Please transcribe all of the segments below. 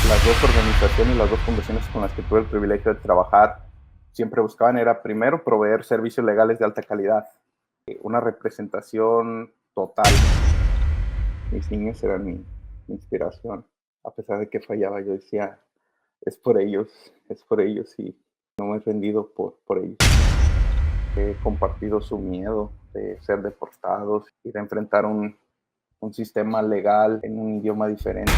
las dos organizaciones, las dos fundaciones con las que tuve el privilegio de trabajar, siempre buscaban era primero proveer servicios legales de alta calidad, una representación total. Mis niños eran mi inspiración. A pesar de que fallaba, yo decía, es por ellos y no me he rendido por ellos. He compartido su miedo de ser deportados y de enfrentar un sistema legal en un idioma diferente.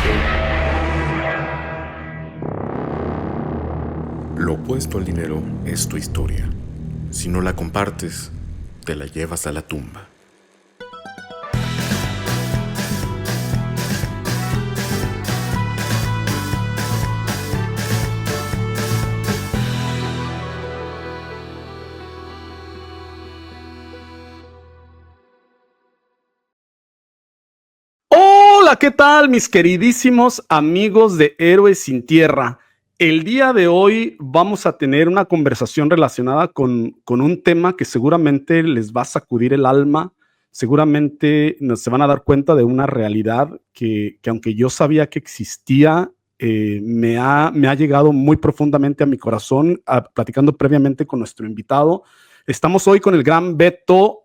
Lo opuesto al dinero es tu historia. Si no la compartes, te la llevas a la tumba. Hola, ¿qué tal mis queridísimos amigos de Héroes sin Tierra? El día de hoy vamos a tener una conversación relacionada con un tema que seguramente les va a sacudir el alma, seguramente se van a dar cuenta de una realidad que aunque yo sabía que existía, me ha llegado muy profundamente a mi corazón, platicando previamente con nuestro invitado. Estamos hoy con el gran Beto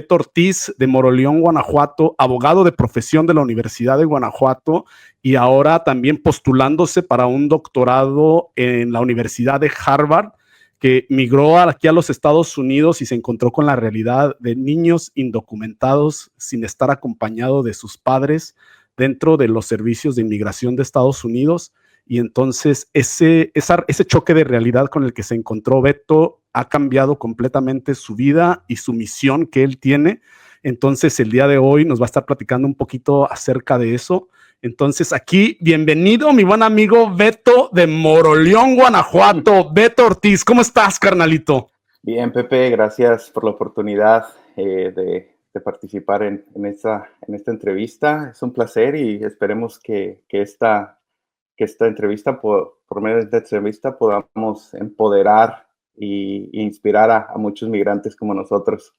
Ortiz de Moroleón, Guanajuato, abogado de profesión de la Universidad de Guanajuato y ahora también postulándose para un doctorado en la Universidad de Harvard, que migró aquí a los Estados Unidos y se encontró con la realidad de niños indocumentados sin estar acompañado de sus padres dentro de los servicios de inmigración de Estados Unidos. Y entonces ese choque de realidad con el que se encontró Beto ha cambiado completamente su vida y su misión que él tiene. Entonces el día de hoy nos va a estar platicando un poquito acerca de eso. Entonces aquí, bienvenido mi buen amigo Beto de Moroleón, Guanajuato. Beto Ortiz, ¿cómo estás, carnalito? Bien, Pepe, gracias por la oportunidad de participar en esta entrevista. Es un placer y esperemos que esta entrevista, por medio de esta entrevista, podamos empoderar e inspirar a muchos migrantes como nosotros.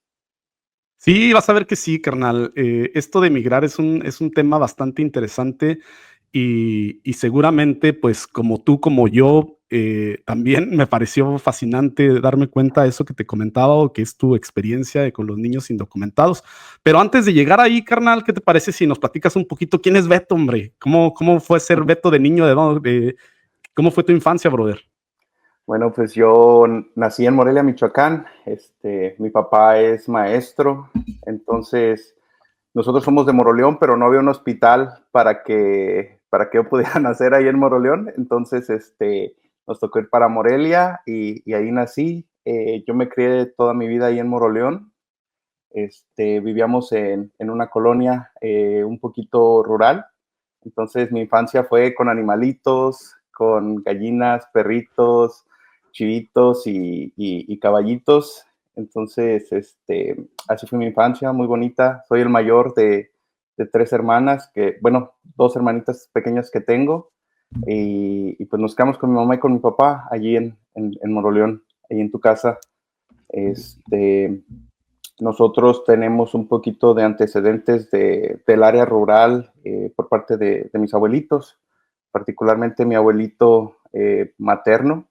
Sí, vas a ver que sí, carnal. Esto de emigrar es un tema bastante interesante y seguramente, pues como tú, como yo, también me pareció fascinante darme cuenta de eso que te comentaba, o que es tu experiencia con los niños indocumentados. Pero antes de llegar ahí, carnal, ¿qué te parece si nos platicas un poquito quién es Beto, hombre? ¿Cómo fue ser Beto de niño? ¿Cómo fue tu infancia, brother? Bueno, pues yo nací en Morelia, Michoacán. Mi papá es maestro, entonces nosotros somos de Moroleón, pero no había un hospital para que yo pudiera nacer ahí en Moroleón. Entonces, nos tocó ir para Morelia y ahí nací. Yo me crié toda mi vida ahí en Moroleón. Vivíamos en una colonia un poquito rural. Entonces, mi infancia fue con animalitos, con gallinas, perritos, chivitos y caballitos. Entonces, así fue mi infancia, muy bonita. Soy el mayor de tres hermanas, bueno, dos hermanitas pequeñas que tengo. Y pues nos quedamos con mi mamá y con mi papá allí en Moroleón, ahí en tu casa. Nosotros tenemos un poquito de antecedentes del área rural por parte de mis abuelitos, particularmente mi abuelito materno,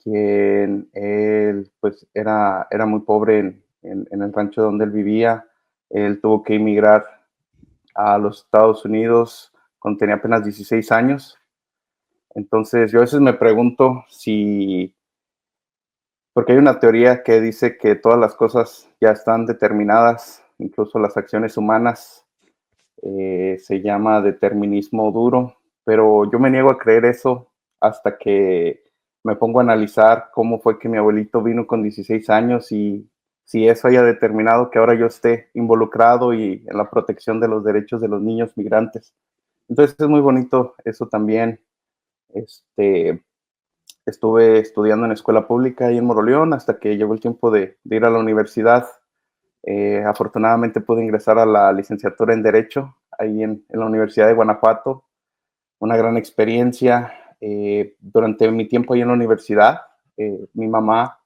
quien él pues era muy pobre en el rancho donde él vivía. Él tuvo que emigrar a los Estados Unidos cuando tenía apenas 16 años. Entonces yo a veces me pregunto si, porque hay una teoría que dice que todas las cosas ya están determinadas, incluso las acciones humanas, se llama determinismo duro, pero yo me niego a creer eso hasta que me pongo a analizar cómo fue que mi abuelito vino con 16 años y si eso haya determinado que ahora yo esté involucrado y en la protección de los derechos de los niños migrantes. Entonces es muy bonito eso también. Estuve estudiando en escuela pública ahí en Moroleón hasta que llegó el tiempo de ir a la universidad. Afortunadamente pude ingresar a la licenciatura en Derecho ahí en la Universidad de Guanajuato. Una gran experiencia. Durante mi tiempo ahí en la universidad, mi mamá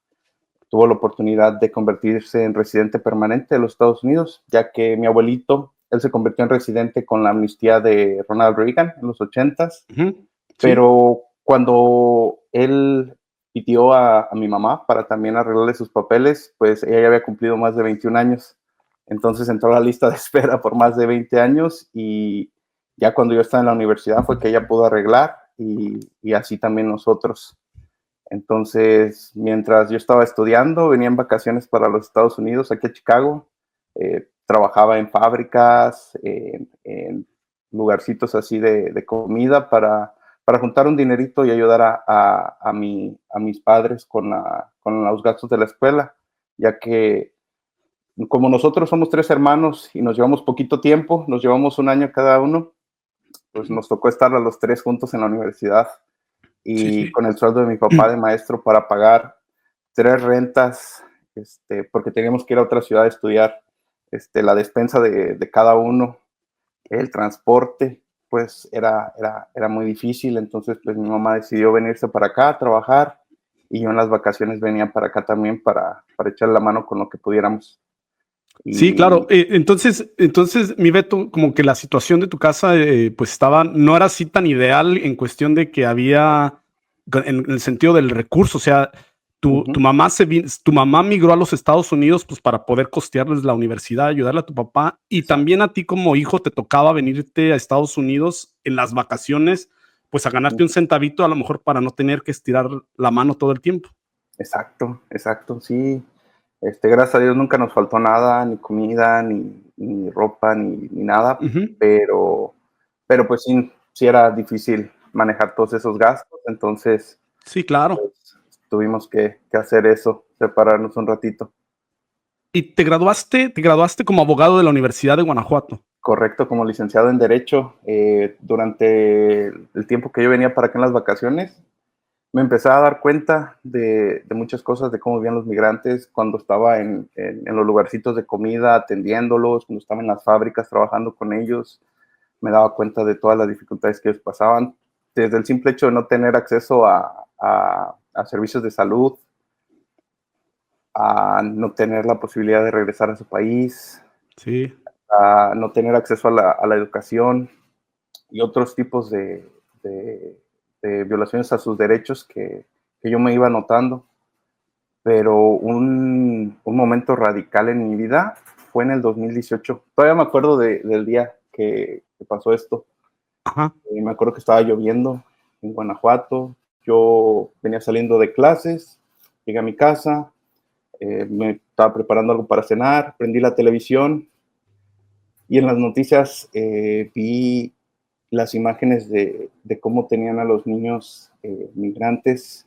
tuvo la oportunidad de convertirse en residente permanente de los Estados Unidos, ya que mi abuelito, él se convirtió en residente con la amnistía de Ronald Reagan en los 80s. Uh -huh. Sí. Pero cuando él pidió a mi mamá para también arreglarle sus papeles, pues ella ya había cumplido más de 21 años. Entonces entró a la lista de espera por más de 20 años y ya cuando yo estaba en la universidad fue que ella pudo arreglar y así también nosotros. Entonces, mientras yo estaba estudiando, venía en vacaciones para los Estados Unidos, aquí a Chicago. Trabajaba en fábricas, en lugarcitos así de comida para juntar un dinerito y ayudar a mis padres con los gastos de la escuela, ya que como nosotros somos 3 hermanos y nos llevamos poquito tiempo, nos llevamos un año cada uno, pues nos tocó estar a los 3 juntos en la universidad Sí, y sí. con el sueldo de mi papá de maestro para pagar 3 rentas, porque teníamos que ir a otra ciudad a estudiar, la despensa de cada uno, el transporte, pues era muy difícil. Entonces, pues mi mamá decidió venirse para acá a trabajar y yo en las vacaciones venía para acá también para echar la mano con lo que pudiéramos. Sí, claro. Y Entonces, mi Beto, como que la situación de tu casa, pues no era así tan ideal en cuestión de que había, en el sentido del recurso, o sea, tu ujú, mamá tu mamá migró a los Estados Unidos, pues para poder costearles la universidad, ayudarle a tu papá, y también exacto, a ti como hijo te tocaba venirte a Estados Unidos en las vacaciones, pues a ganarte un ujú, centavito, a lo mejor para no tener que estirar la mano todo el tiempo. exacto, exacto, sí. Gracias a Dios nunca nos faltó nada, ni comida, ni ropa, ni nada, Ujú. pero, pero pues sí, sí era difícil manejar todos esos gastos, entonces Sí, claro. pues tuvimos que hacer eso, separarnos un ratito. Y te graduaste como abogado de la Universidad de Guanajuato. Correcto, como licenciado en Derecho, durante el tiempo que yo venía para acá en las vacaciones, me empecé a dar cuenta de muchas cosas, de cómo vivían los migrantes cuando estaba en los lugarcitos de comida, atendiéndolos, cuando estaba en las fábricas trabajando con ellos, me daba cuenta de todas las dificultades que ellos pasaban, desde el simple hecho de no tener acceso a servicios de salud, a no tener la posibilidad de regresar a su país, Sí, a no tener acceso a la educación y otros tipos de, de violaciones a sus derechos que yo me iba notando. Pero un momento radical en mi vida fue en el 2018. Todavía me acuerdo del día que pasó esto. ajá, Me acuerdo que estaba lloviendo en Guanajuato. Yo venía saliendo de clases, llegué a mi casa, me estaba preparando algo para cenar, prendí la televisión y en las noticias vi las imágenes de cómo tenían a los niños migrantes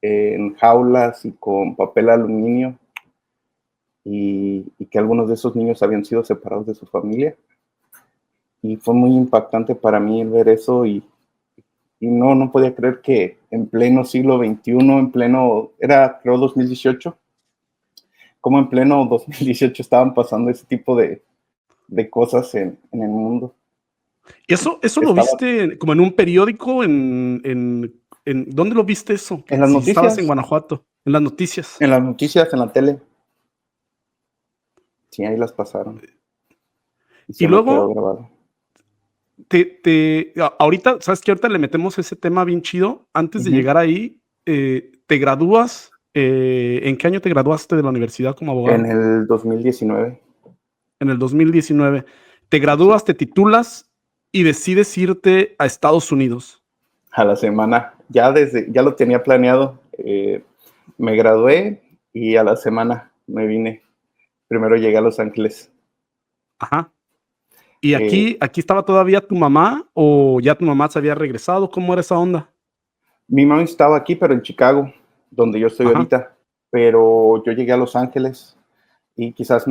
en jaulas y con papel aluminio y que algunos de esos niños habían sido separados de su familia. Y fue muy impactante para mí ver eso y no podía creer que en pleno siglo XXI, en pleno, era creo 2018, como en pleno 2018 estaban pasando ese tipo de cosas en el mundo. ¿eso lo Estaba viste como en un periódico? ¿Dónde lo viste eso? en las Si estabas en noticias, Guanajuato, en las noticias. en las noticias, en la tele, sí, ahí las pasaron y Y se me quedó luego, grabado. ahorita, ¿sabes qué? Ahorita le metemos ese tema bien chido. Antes de Ujú. llegar ahí, te gradúas. ¿En qué año te graduaste de la universidad como En abogado? el 2019, En el 2019. Te sí, gradúas, te titulas y decides irte a Estados Unidos. a la semana, ya lo tenía planeado, me gradué y a la semana me vine. Primero llegué a Los Ángeles. Ajá. ¿Y Eh, aquí estaba todavía tu mamá o ya tu mamá se había regresado? ¿Cómo era esa onda? Mi mamá estaba aquí, pero en Chicago, donde yo estoy Ajá, ahorita. Pero yo llegué a Los Ángeles y quizás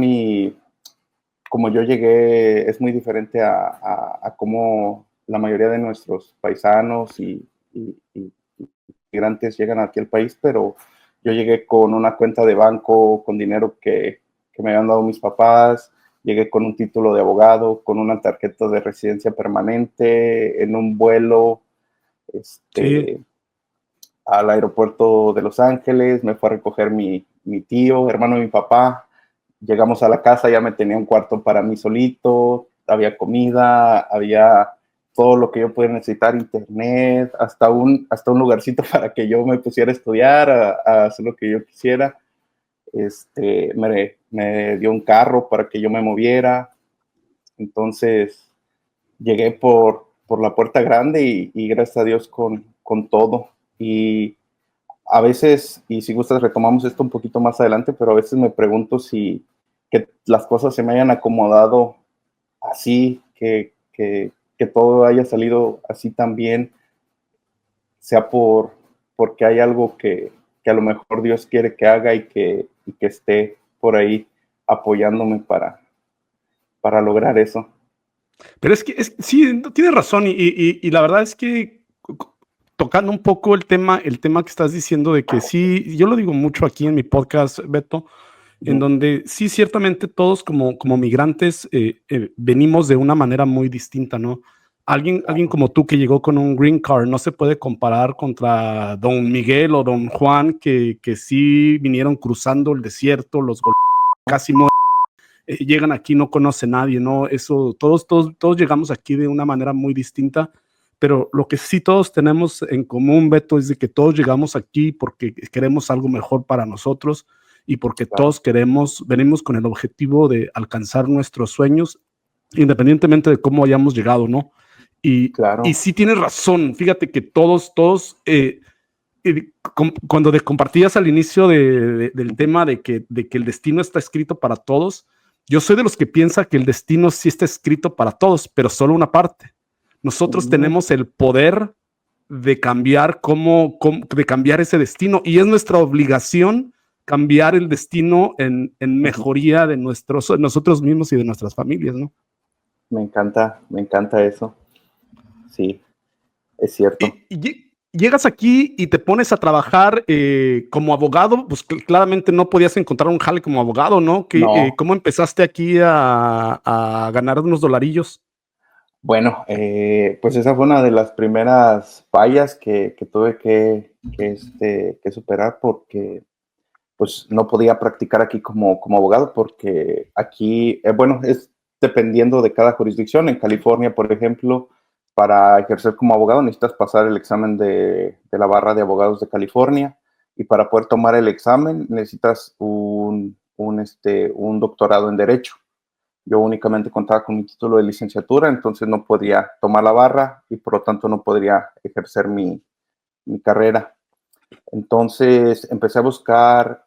como yo llegué, es muy diferente a cómo la mayoría de nuestros paisanos y migrantes llegan aquí al país, pero yo llegué con una cuenta de banco, con dinero que me habían dado mis papás, llegué con un título de abogado, con una tarjeta de residencia permanente, en un vuelo, sí, este, al aeropuerto de Los Ángeles, me fue a recoger mi tío, hermano de mi papá, llegamos a la casa, ya me tenía un cuarto para mí solito, había comida, había todo lo que yo pudiera necesitar, internet, hasta un lugarcito para que yo me pusiera a estudiar, a hacer lo que yo quisiera. Me dio un carro para que yo me moviera. Entonces llegué por la puerta grande y gracias a Dios con todo. Y a veces, y si gustas retomamos esto un poquito más adelante, pero a veces me pregunto si que las cosas se me hayan acomodado así, que todo haya salido así también, sea porque hay algo que a lo mejor Dios quiere que haga y que esté por ahí apoyándome para lograr eso. Pero sí, tienes razón y la verdad es que tocando un poco el tema que estás diciendo de que sí, yo lo digo mucho aquí en mi podcast, Beto, en donde sí, ciertamente todos como migrantes venimos de una manera muy distinta, ¿no? Alguien como tú que llegó con un green card no se puede comparar contra don Miguel o don Juan que sí vinieron cruzando el desierto, casi llegan aquí, no conoce nadie, ¿no? Eso, todos llegamos aquí de una manera muy distinta, pero lo que sí todos tenemos en común, Beto, es de que todos llegamos aquí porque queremos algo mejor para nosotros y porque todos venimos con el objetivo de alcanzar nuestros sueños, independientemente de cómo hayamos llegado, ¿no? Y sí tienes razón, fíjate que todos, cuando compartías al inicio del tema de que el destino está escrito para todos, yo soy de los que piensa que el destino sí está escrito para todos, pero solo una parte. Nosotros tenemos el poder de cambiar de cambiar ese destino y es nuestra obligación cambiar el destino en mejoría de nosotros mismos y de nuestras familias, ¿no? Me encanta eso. Sí, es cierto. Y llegas aquí y te pones a trabajar como abogado, pues claramente no podías encontrar un jale como abogado, ¿no? No. ¿Cómo empezaste aquí a ganar unos dolarillos? Bueno, pues esa fue una de las primeras fallas que tuve que superar porque pues no podía practicar aquí como abogado porque aquí, bueno, es dependiendo de cada jurisdicción. En California, por ejemplo, para ejercer como abogado necesitas pasar el examen de la barra de abogados de California y para poder tomar el examen necesitas un doctorado en Derecho. Yo únicamente contaba con mi título de licenciatura, entonces no podía tomar la barra y por lo tanto no podría ejercer mi carrera. Entonces empecé a buscar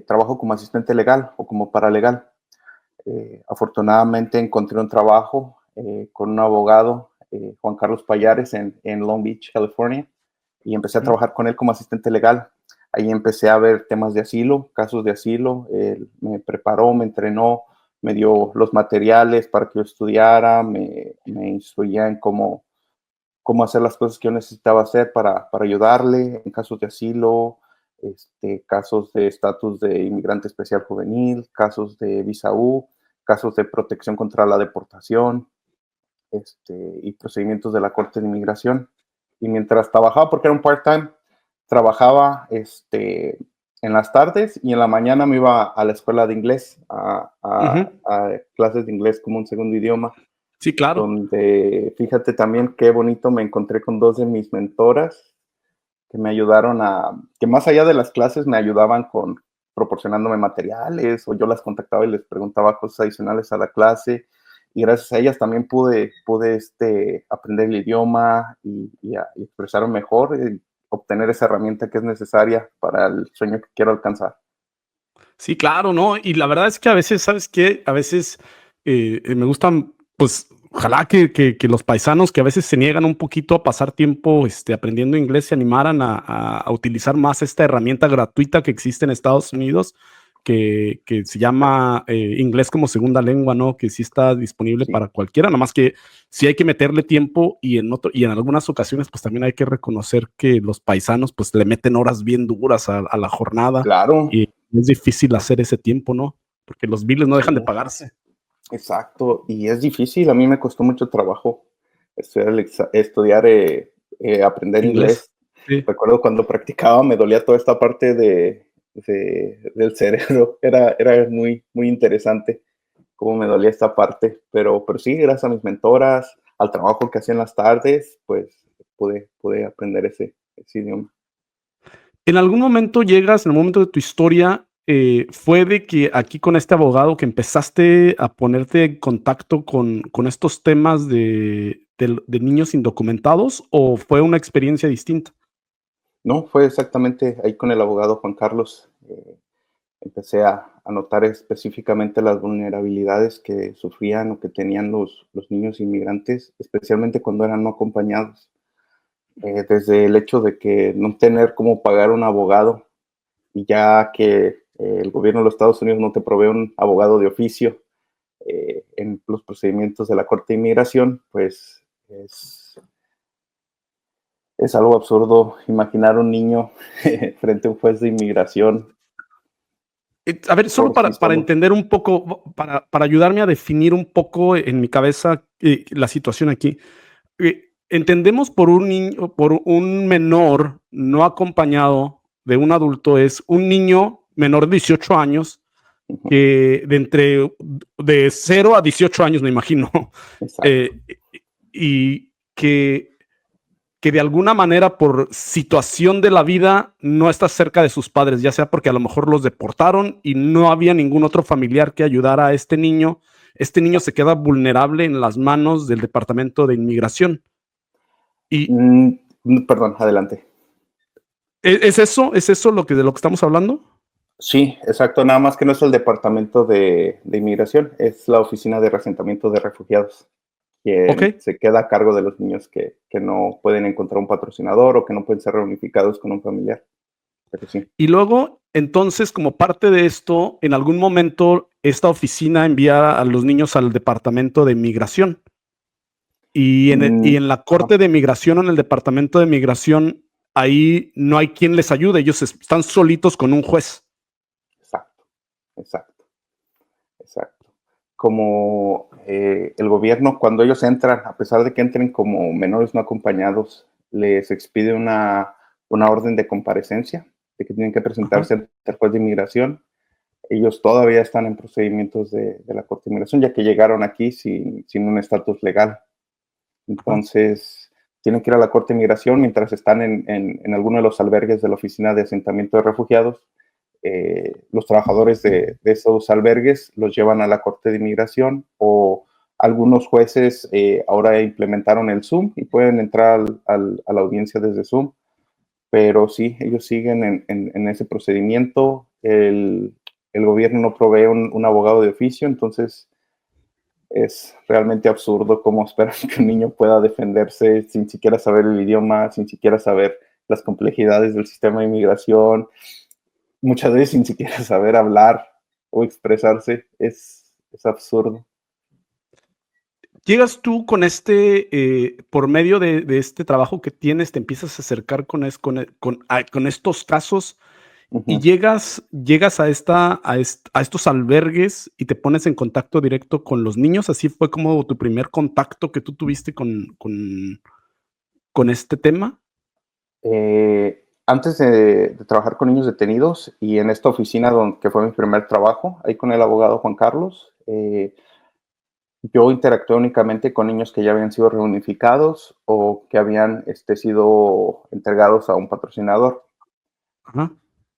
trabajo como asistente legal o como paralegal. Afortunadamente encontré un trabajo con un abogado, Juan Carlos Payares, en Long Beach, California, y empecé a trabajar con él como asistente legal. Ahí empecé a ver temas de asilo, casos de asilo. Él me preparó, me entrenó, me dio los materiales para que yo estudiara, me instruía en cómo hacer las cosas que yo necesitaba hacer para ayudarle en casos de asilo, casos de estatus de inmigrante especial juvenil, casos de visa U, casos de protección contra la deportación, y procedimientos de la Corte de Inmigración. Y mientras trabajaba, porque era un part-time, trabajaba en las tardes y en la mañana me iba a la escuela de inglés, a clases de inglés como un segundo idioma. Sí, claro. Donde, fíjate también qué bonito, me encontré con dos de mis mentoras que me ayudaron que más allá de las clases me ayudaban proporcionándome materiales o yo las contactaba y les preguntaba cosas adicionales a la clase y gracias a ellas también pude aprender el idioma y expresarme mejor y obtener esa herramienta que es necesaria para el sueño que quiero alcanzar. Sí, claro, ¿no? Y la verdad es que a veces, ¿sabes qué? A veces me gustan, pues, ojalá que los paisanos que a veces se niegan un poquito a pasar tiempo aprendiendo inglés se animaran a utilizar más esta herramienta gratuita que existe en Estados Unidos, que se llama inglés como segunda lengua, ¿no? Que sí está disponible para cualquiera, nada más que sí hay que meterle tiempo y en algunas ocasiones pues también hay que reconocer que los paisanos pues le meten horas bien duras a la jornada. Claro. Y es difícil hacer ese tiempo, ¿no? Porque los biles no dejan de pagarse. Exacto, y es difícil, a mí me costó mucho trabajo estudiar aprender inglés. Sí. Recuerdo cuando practicaba me dolía toda esta parte del cerebro, era muy, muy interesante. cómo me dolía esta parte, pero sí, gracias a mis mentoras, al trabajo que hacía en las tardes, pues pude aprender ese idioma. En algún momento llegas, en el momento de tu historia, fue de que aquí con este abogado que empezaste a ponerte en contacto con estos temas de niños indocumentados, ¿o fue una experiencia distinta? No, fue exactamente ahí con el abogado Juan Carlos. Empecé a notar específicamente las vulnerabilidades que sufrían o que tenían los niños inmigrantes, especialmente cuando eran no acompañados. Desde el hecho de que no tener cómo pagar un abogado, y ya que el gobierno de los Estados Unidos no te provee un abogado de oficio en los procedimientos de la Corte de Inmigración, pues es algo absurdo imaginar un niño frente a un juez de inmigración A ver, solo por sí para solo. entender un poco, para ayudarme a definir un poco en mi cabeza la situación aquí. Entendemos por un niño, por un menor no acompañado de un adulto, es un niño menor de 18 años, Ujú, que de 0 a 18 años, me imagino, exacto. eh, y que de alguna manera por situación de la vida no está cerca de sus padres, ya sea porque a lo mejor los deportaron y no había ningún otro familiar que ayudara a este niño. Este niño se queda vulnerable en las manos del Departamento de Inmigración. ¿Y Perdón, adelante. es eso de lo que estamos hablando? Sí, exacto. Nada más que no es el Departamento de Inmigración, es la Oficina de Reasentamiento de Refugiados, Ok. quien se queda a cargo de los niños que no pueden encontrar un patrocinador o que no pueden ser reunificados con un familiar. Pero sí. Y luego, entonces, como parte de esto, en algún momento esta oficina envía a los niños al Departamento de Migración. Mm, Y en la ajá, Corte de Migración o en el Departamento de Migración, ahí no hay quien les ayude, ellos están solitos con un juez. exacto, exacto, exacto. Como el gobierno, cuando ellos entran, a pesar de que entren como menores no acompañados, les expide una orden de comparecencia, de que tienen que Ajá, presentarse ante el juez de inmigración. Ellos todavía están en procedimientos de la Corte de Inmigración, ya que llegaron aquí sin un estatus legal. ajá, Entonces, tienen que ir a la Corte de Inmigración mientras están en alguno de los albergues de la Oficina de Asentamiento de Refugiados. Los trabajadores de esos albergues los llevan a la Corte de Inmigración, o algunos jueces ahora implementaron el Zoom y pueden entrar a la audiencia desde Zoom, pero sí, ellos siguen en ese procedimiento. El gobierno no provee un abogado de oficio, entonces es realmente absurdo cómo esperan que un niño pueda defenderse sin siquiera saber el idioma, sin siquiera saber las complejidades del sistema de inmigración, muchas veces sin siquiera saber hablar o expresarse. Es absurdo. llegas tú con por medio de este trabajo que tienes, te empiezas a acercar con estos casos y Ujú. llegas a estos albergues y te pones en contacto directo con los niños. Así fue como tu primer contacto que tú tuviste con este tema. Antes de trabajar con niños detenidos y en esta oficina que fue mi primer trabajo, ahí con el abogado Juan Carlos, yo interactué únicamente con niños que ya habían sido reunificados o que habían sido entregados a un patrocinador. Ajá,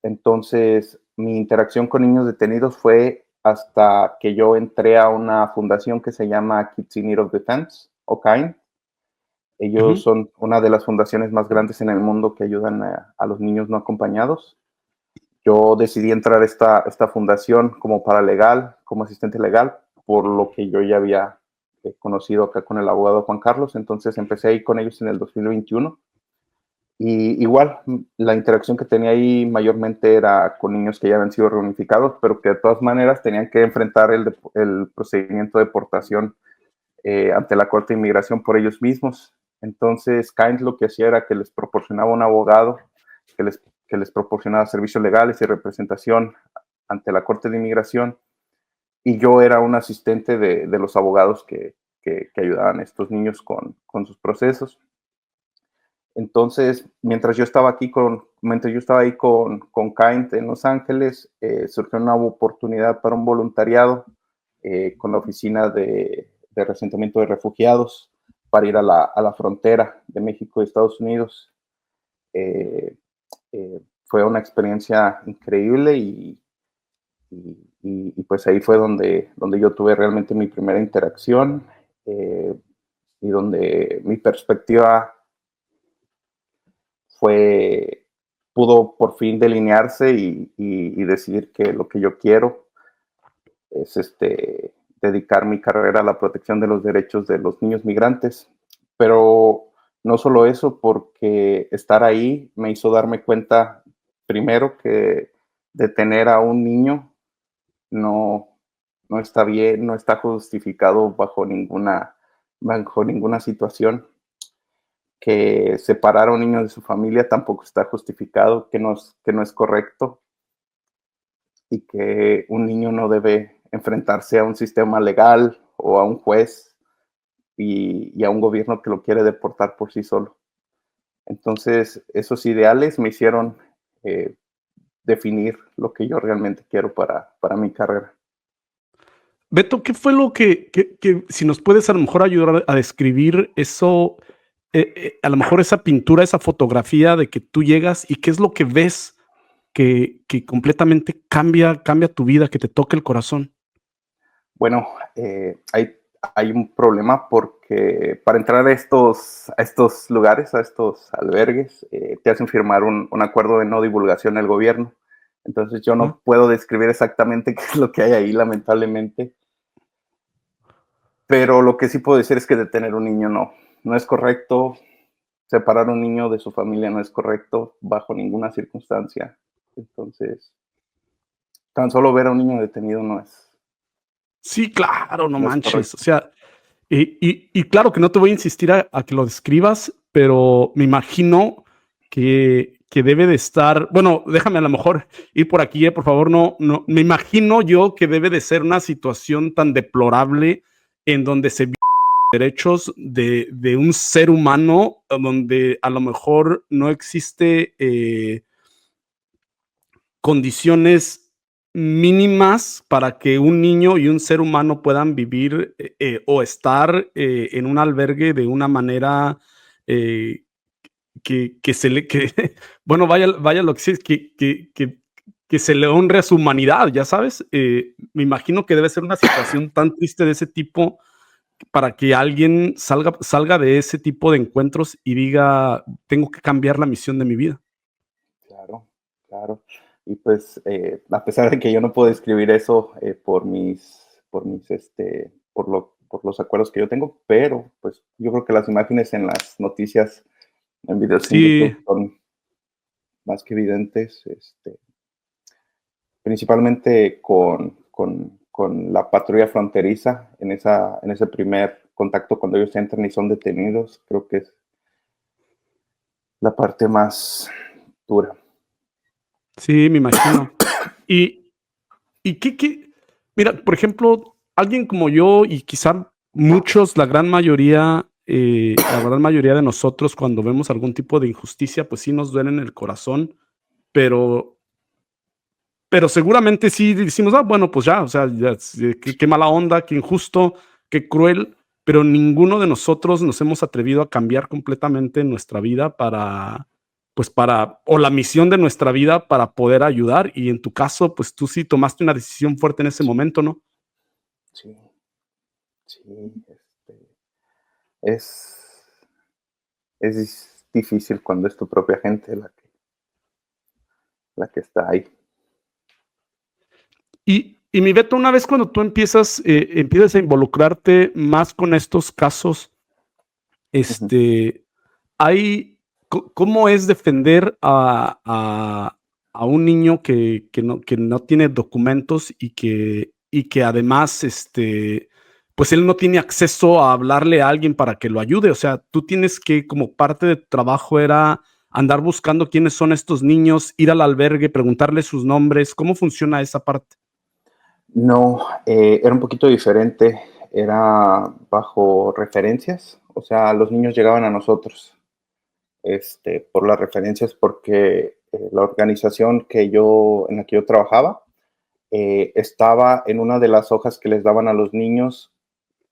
Entonces, mi interacción con niños detenidos fue hasta que yo entré a una fundación que se llama Kids in Need of Defense, o KIND. Ellos ujú, son una de las fundaciones más grandes en el mundo que ayudan a los niños no acompañados. Yo decidí entrar a esta fundación como paralegal, como asistente legal, por lo que yo ya había conocido acá con el abogado Juan Carlos. Entonces empecé ahí con ellos en el 2021. Y igual, la interacción que tenía ahí mayormente era con niños que ya habían sido reunificados, pero que de todas maneras tenían que enfrentar el procedimiento de deportación ante la Corte de Inmigración por ellos mismos. Entonces, Kind lo que hacía era que les proporcionaba un abogado, que les, que les proporcionaba servicios legales y representación ante la Corte de Inmigración, y yo era un asistente de los abogados que ayudaban a estos niños con sus procesos. Entonces, mientras yo estaba ahí con Kind en Los Ángeles, surgió una oportunidad para un voluntariado con la oficina de reasentamiento de refugiados para ir a la frontera de México y Estados Unidos. Fue una experiencia increíble y pues ahí fue donde yo tuve realmente mi primera interacción y donde mi perspectiva pudo por fin delinearse y decidir que lo que yo quiero es dedicar mi carrera a la protección de los derechos de los niños migrantes. Pero no solo eso, porque estar ahí me hizo darme cuenta, primero, que detener a un niño no está bien, no está justificado bajo ninguna situación. Que separar a un niño de su familia tampoco está justificado, que no es correcto, y que un niño no debe enfrentarse a un sistema legal o a un juez y a un gobierno que lo quiere deportar por sí solo. Entonces, esos ideales me hicieron definir lo que yo realmente quiero para mi carrera. Beto, ¿qué fue lo que si nos puedes a lo mejor ayudar a describir eso, a lo mejor esa pintura, esa fotografía de que tú llegas y qué es lo que ves que completamente cambia tu vida, que te toca el corazón? Bueno, hay un problema porque para entrar a estos lugares, a estos albergues, te hacen firmar un acuerdo de no divulgación del gobierno. Entonces yo no puedo describir exactamente qué es lo que hay ahí, lamentablemente. Pero lo que sí puedo decir es que detener a un niño no es correcto. Separar a un niño de su familia no es correcto bajo ninguna circunstancia. Entonces, tan solo ver a un niño detenido no es. Sí, claro, no manches. Correcto. O sea, y claro que no te voy a insistir a que lo describas, pero me imagino que debe de estar, bueno, déjame a lo mejor ir por aquí, por favor, no, me imagino yo que debe de ser una situación tan deplorable en donde se violan derechos de un ser humano, donde a lo mejor no existe condiciones mínimas para que un niño y un ser humano puedan vivir o estar en un albergue de una manera que se le, que, bueno, vaya lo que sí, que se le honre a su humanidad, ya sabes. Me imagino que debe ser una situación tan triste de ese tipo para que alguien salga de ese tipo de encuentros y diga, tengo que cambiar la misión de mi vida. Claro, claro. Y pues, a pesar de que yo no puedo describir eso por los acuerdos que yo tengo, pero pues yo creo que las imágenes en las noticias, en videos en Sí, YouTube son más que evidentes, principalmente con la patrulla fronteriza en ese primer contacto cuando ellos entran y son detenidos. Creo que es la parte más dura. sí, me imagino. Y, mira, por ejemplo, alguien como yo y quizá muchos, la gran mayoría de nosotros cuando vemos algún tipo de injusticia, pues sí nos duele en el corazón, pero, seguramente sí decimos, bueno, pues ya, o sea, ya, qué mala onda, qué injusto, qué cruel, pero ninguno de nosotros nos hemos atrevido a cambiar completamente nuestra vida o la misión de nuestra vida para poder ayudar. Y en tu caso, pues tú sí tomaste una decisión fuerte en ese momento, ¿no? Sí, sí, es, es difícil cuando es tu propia gente la que está ahí. Y mi Beto, una vez cuando tú empiezas a involucrarte más con estos casos, Ujú. hay, ¿cómo es defender a un niño que no tiene documentos y que además, pues él no tiene acceso a hablarle a alguien para que lo ayude? O sea, tú tienes que, como parte de tu trabajo era andar buscando quiénes son estos niños, ir al albergue, preguntarles sus nombres. ¿Cómo funciona esa parte? No, era un poquito diferente, era bajo referencias, o sea, los niños llegaban a nosotros por las referencias porque la organización en la que yo trabajaba estaba en una de las hojas que les daban a los niños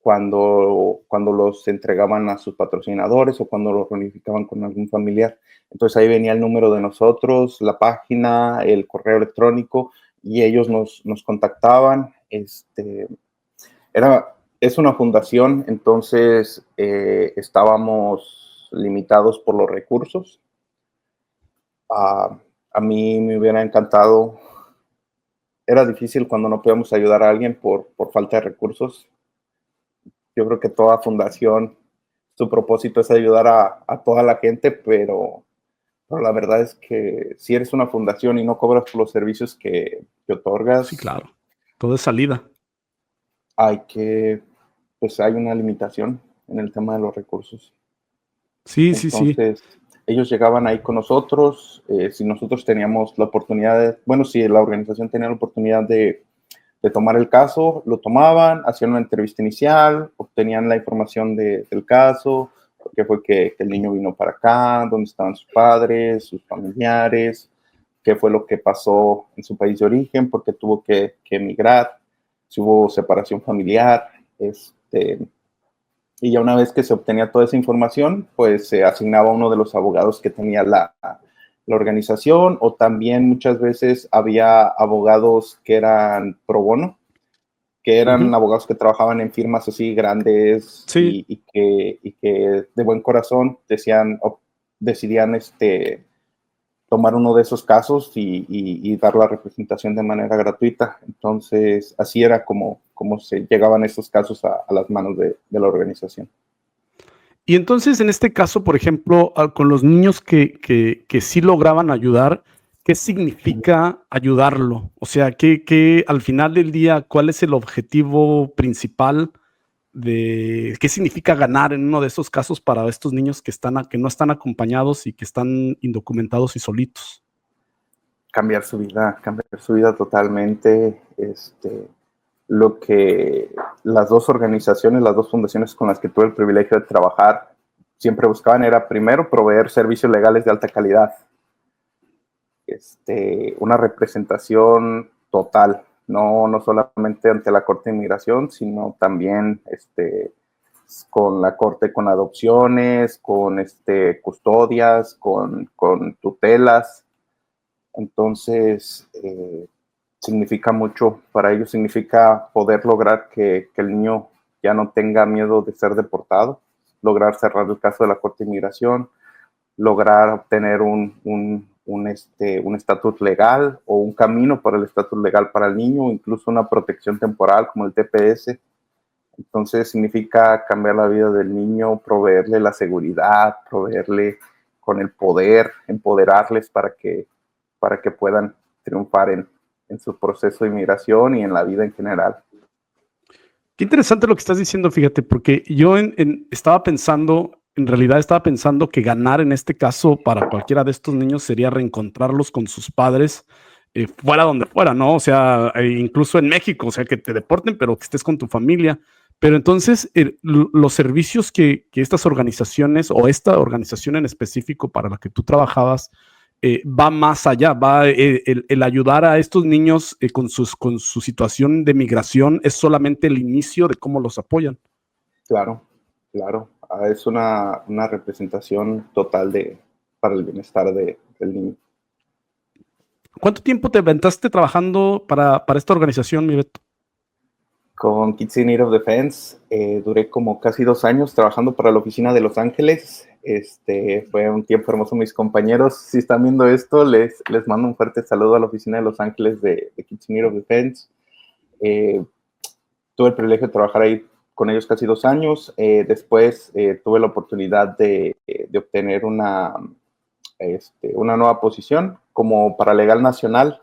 cuando los entregaban a sus patrocinadores o cuando los reunificaban con algún familiar. Entonces ahí venía el número de nosotros, la página, el correo electrónico, y ellos nos contactaban. Es una fundación, entonces estábamos limitados por los recursos. A mí me hubiera encantado. Era difícil cuando no podíamos ayudar a alguien por falta de recursos. Yo creo que toda fundación, su propósito es ayudar a toda la gente, pero la verdad es que si eres una fundación y no cobras por los servicios que otorgas, Sí, claro. Todo es salida. pues hay una limitación en el tema de los recursos. Sí, sí, sí. Entonces, ellos llegaban ahí con nosotros. Si nosotros teníamos la oportunidad si la organización tenía la oportunidad de tomar el caso, lo tomaban, hacían una entrevista inicial, obtenían la información del caso, por qué fue que el niño vino para acá, dónde estaban sus padres, sus familiares, qué fue lo que pasó en su país de origen, por qué tuvo que emigrar, si hubo separación familiar, y ya una vez que se obtenía toda esa información, pues se asignaba a uno de los abogados que tenía la organización, o también muchas veces había abogados que eran pro bono, que eran abogados que trabajaban en firmas así grandes, sí. y que de buen corazón decidían tomar uno de esos casos y dar la representación de manera gratuita. Entonces, así era como se llegaban estos casos a las manos de la organización. Y entonces, en este caso, por ejemplo, con los niños que sí lograban ayudar, ¿qué significa ayudarlo? O sea, ¿qué al final del día, cuál es el objetivo principal de qué significa ganar en uno de esos casos para estos niños que no están acompañados y que están indocumentados y solitos? Cambiar su vida totalmente. Lo que las dos organizaciones, las dos fundaciones con las que tuve el privilegio de trabajar, siempre buscaban era, primero, proveer servicios legales de alta calidad. Una representación total, no solamente ante la Corte de Inmigración, sino también con la Corte, con adopciones, con custodias, con tutelas. Entonces, significa mucho para ellos, significa poder lograr que el niño ya no tenga miedo de ser deportado, lograr cerrar el caso de la Corte de Inmigración, lograr obtener un estatus legal o un camino para el estatus legal para el niño, incluso una protección temporal como el TPS. Entonces significa cambiar la vida del niño, proveerle la seguridad, proveerle con el poder, empoderarles para que puedan triunfar en su proceso de inmigración y en la vida en general. Qué interesante lo que estás diciendo, fíjate, porque yo estaba pensando, en realidad estaba pensando que ganar en este caso para cualquiera de estos niños sería reencontrarlos con sus padres, fuera donde fuera, ¿no? O sea, incluso en México, o sea, que te deporten, pero que estés con tu familia. Pero entonces, los servicios que estas organizaciones o esta organización en específico para la que tú trabajabas, va más allá, el ayudar a estos niños con su situación de migración es solamente el inicio de cómo los apoyan. Claro. Es una representación total para el bienestar del niño. ¿Cuánto tiempo te aventaste trabajando para esta organización, mi Beto? Con Kids in Need of Defense duré como casi 2 años trabajando para la oficina de Los Ángeles. Fue un tiempo hermoso. Mis compañeros, si están viendo esto, les mando un fuerte saludo a la oficina de Los Ángeles de Kids in Need of Defense. Tuve el privilegio de trabajar ahí con ellos casi 2 años. Después tuve la oportunidad de obtener una nueva posición como paralegal nacional.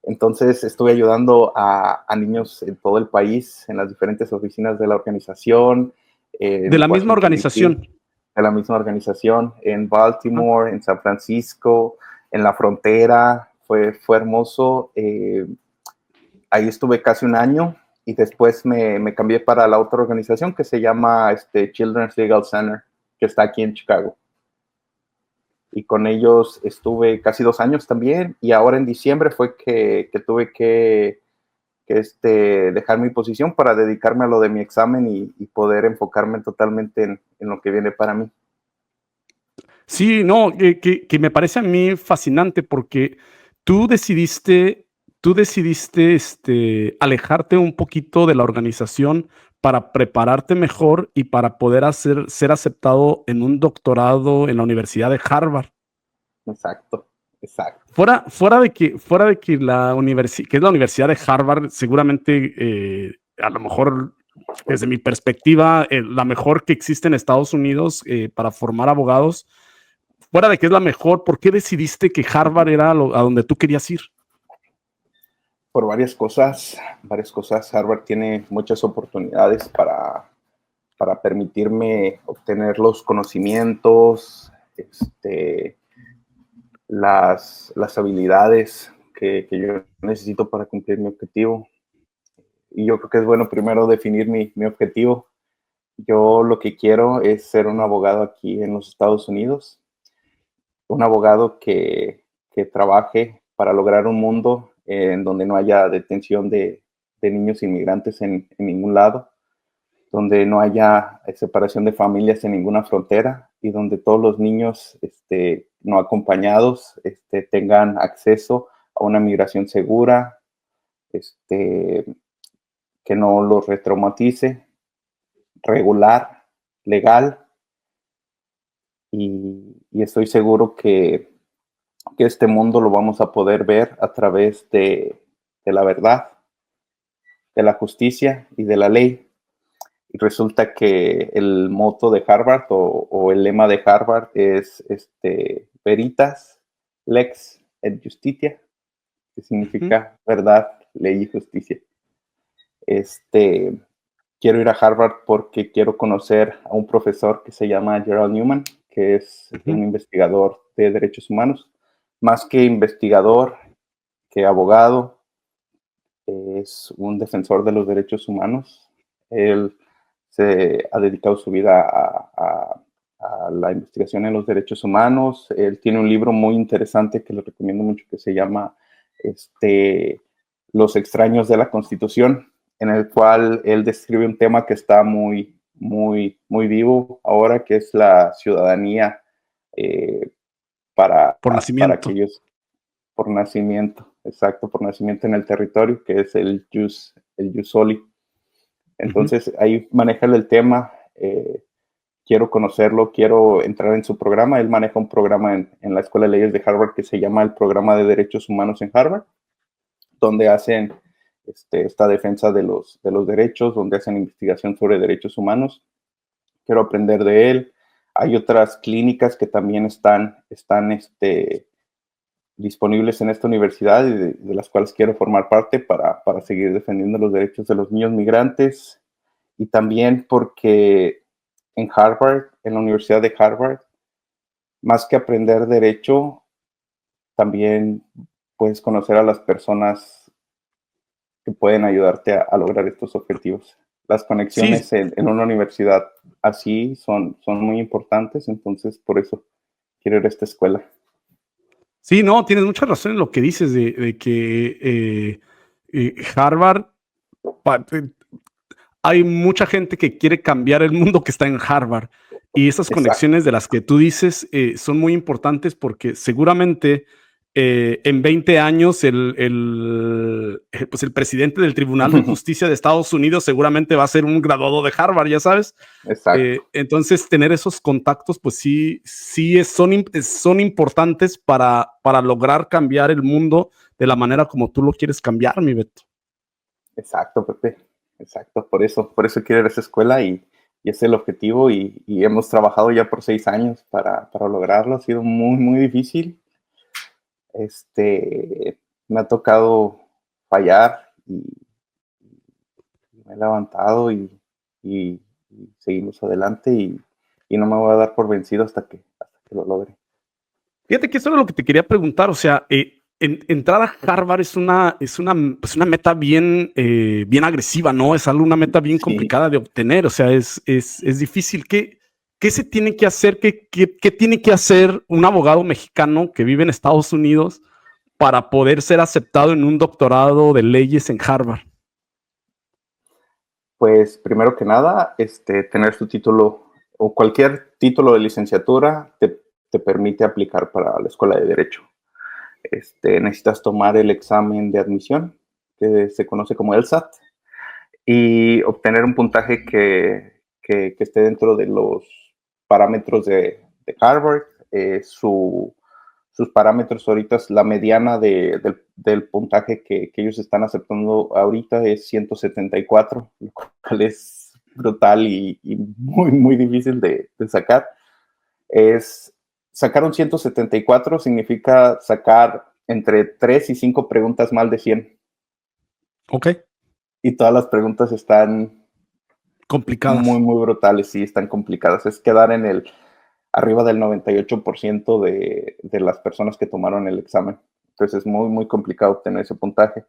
Entonces estuve ayudando a niños en todo el país, en las diferentes oficinas de la organización. De la misma organización. De la misma organización, en Baltimore, en San Francisco, en la frontera. Fue hermoso. Ahí estuve casi 1 año y después me cambié para la otra organización que se llama Children's Legal Center, que está aquí en Chicago. Y con ellos estuve casi 2 años también, y ahora en diciembre fue que tuve que que dejar mi posición para dedicarme a lo de mi examen y poder enfocarme totalmente en lo que viene para mí. Sí, no, que me parece a mí fascinante porque tú decidiste, alejarte un poquito de la organización para prepararte mejor y para poder ser aceptado en un doctorado en la Universidad de Harvard. Exacto, exacto. Fuera de que la universidad, que es la Universidad de Harvard, seguramente, a lo mejor, desde mi perspectiva, la mejor que existe en Estados Unidos para formar abogados. Fuera de que es la mejor, ¿por qué decidiste que Harvard era a donde tú querías ir? Por varias cosas. Harvard tiene muchas oportunidades para permitirme obtener los conocimientos, las habilidades que yo necesito para cumplir mi objetivo. Y yo creo que es bueno primero definir mi objetivo. Yo lo que quiero es ser un abogado aquí en los Estados Unidos, un abogado que trabaje para lograr un mundo en donde no haya detención de niños inmigrantes en ningún lado, donde no haya separación de familias en ninguna frontera y donde todos los niños no acompañados tengan acceso a una migración segura, que no los retraumatice, regular, legal, y estoy seguro que este mundo lo vamos a poder ver a través de la verdad, de la justicia y de la ley. Y resulta que el moto de Harvard o el lema de Harvard es Veritas, Lex et Justitia, que significa verdad, ley y justicia. Quiero ir a Harvard porque quiero conocer a un profesor que se llama Gerald Newman, que es un investigador de derechos humanos. Más que investigador, que abogado, es un defensor de los derechos humanos. Él se ha dedicado su vida a la investigación en los derechos humanos. Él tiene un libro muy interesante que le recomiendo mucho que se llama Los extraños de la Constitución, en el cual él describe un tema que está muy, muy, muy vivo ahora, que es la ciudadanía para aquellos por nacimiento, exacto, por nacimiento en el territorio, que es el jus soli. Entonces, ahí maneja el tema, quiero conocerlo, quiero entrar en su programa. Él maneja un programa en la Escuela de Leyes de Harvard que se llama el Programa de Derechos Humanos en Harvard, donde hacen esta defensa de los derechos, donde hacen investigación sobre derechos humanos. Quiero aprender de él. Hay otras clínicas que también están disponibles en esta universidad y de las cuales quiero formar parte para seguir defendiendo los derechos de los niños migrantes. Y también porque en Harvard, en la Universidad de Harvard, más que aprender derecho, también puedes conocer a las personas que pueden ayudarte a lograr estos objetivos. Las conexiones en una universidad así son muy importantes, entonces por eso quiero ir a esta escuela. Sí, no, tienes mucha razón en lo que dices de que Harvard, hay mucha gente que quiere cambiar el mundo que está en Harvard, y esas conexiones de las que tú dices son muy importantes porque seguramente en 20 años pues el presidente del Tribunal de Justicia de Estados Unidos seguramente va a ser un graduado de Harvard, ya sabes. Exacto. Entonces, tener esos contactos, pues sí son importantes para lograr cambiar el mundo de la manera como tú lo quieres cambiar, mi Beto. Exacto, Pepe. Exacto. Por eso quiero ir a esa escuela y ese es el objetivo y hemos trabajado ya por 6 años para lograrlo. Ha sido muy, muy difícil. Me ha tocado fallar y me he levantado y seguimos adelante y no me voy a dar por vencido hasta que lo logre. Fíjate que eso era lo que te quería preguntar, o sea, entrar a Harvard es una meta bien agresiva, ¿no? Es una meta bien complicada de obtener, o sea, es difícil. ¿Qué se tiene que hacer? ¿Qué tiene que hacer un abogado mexicano que vive en Estados Unidos para poder ser aceptado en un doctorado de leyes en Harvard? Pues primero que nada, tener tu título o cualquier título de licenciatura te permite aplicar para la escuela de Derecho. Necesitas tomar el examen de admisión, que se conoce como el SAT, y obtener un puntaje que esté dentro de los parámetros de Harvard. Sus parámetros ahorita, la mediana del puntaje que ellos están aceptando ahorita es 174, lo cual es brutal y muy, muy difícil de sacar. Sacar un 174 significa sacar entre 3 y 5 preguntas mal de 100. Ok. Y todas las preguntas están Complicadas. muy, muy brutales, sí, están complicadas. Es quedar arriba del 98% de las personas que tomaron el examen. Entonces es muy, muy complicado obtener ese puntaje.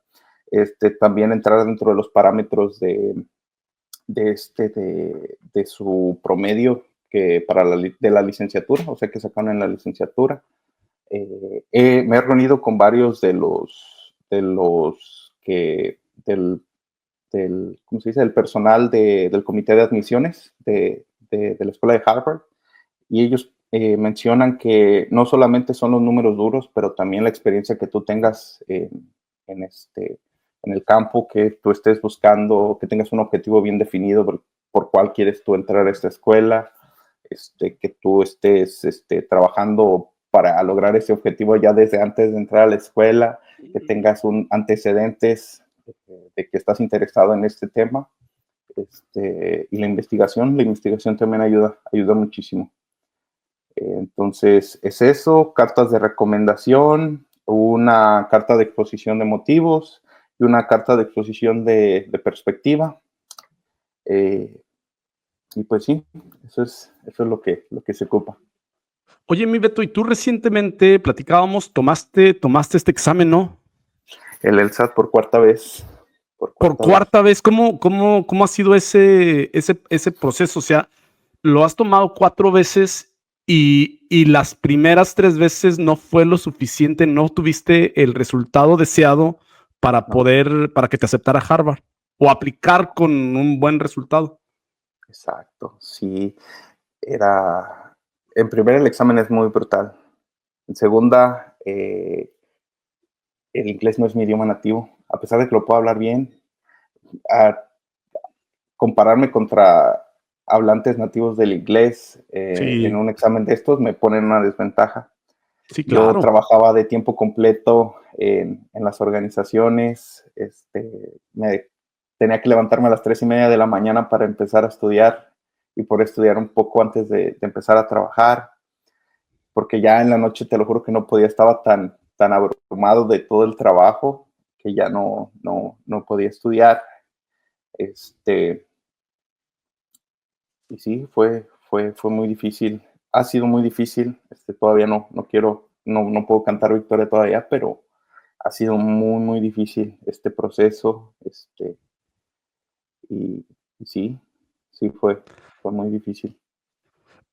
También entrar dentro de los parámetros de su promedio de la licenciatura, o sea, que sacaron en la licenciatura. Me he reunido con varios del ¿cómo se dice? Del personal del comité de admisiones de la escuela de Harvard, y ellos mencionan que no solamente son los números duros, pero también la experiencia que tú tengas en el campo, que tú estés buscando, que tengas un objetivo bien definido por cuál quieres tú entrar a esta escuela, que tú estés trabajando para lograr ese objetivo ya desde antes de entrar a la escuela, que tengas antecedentes de que estás interesado en este tema. Y la investigación también ayuda muchísimo. Entonces, es eso, cartas de recomendación, una carta de exposición de motivos y una carta de exposición de perspectiva. Y pues sí, eso es lo que se ocupa. Oye, mi Beto, y tú recientemente platicábamos, tomaste este examen, ¿no? El LSAT por cuarta vez. Por cuarta vez, ¿cómo ha sido ese proceso? O sea, lo has tomado 4 veces y las primeras 3 veces no fue lo suficiente, no tuviste el resultado deseado para que te aceptara Harvard o aplicar con un buen resultado. Exacto, sí. En primera, el examen es muy brutal. En segunda, el inglés no es mi idioma nativo. A pesar de que lo puedo hablar bien, a compararme contra hablantes nativos del inglés en un examen de estos me pone en una desventaja. Sí, claro. Yo trabajaba de tiempo completo en las organizaciones. Tenía que levantarme a las 3:30 de la mañana para empezar a estudiar y por estudiar un poco antes de empezar a trabajar, porque ya en la noche, te lo juro que no podía, estaba tan abrumado de todo el trabajo que ya no podía estudiar. Y sí, fue muy difícil. Ha sido muy difícil. Todavía no puedo cantar victoria todavía, pero ha sido muy, muy difícil este proceso. Y sí, fue muy difícil.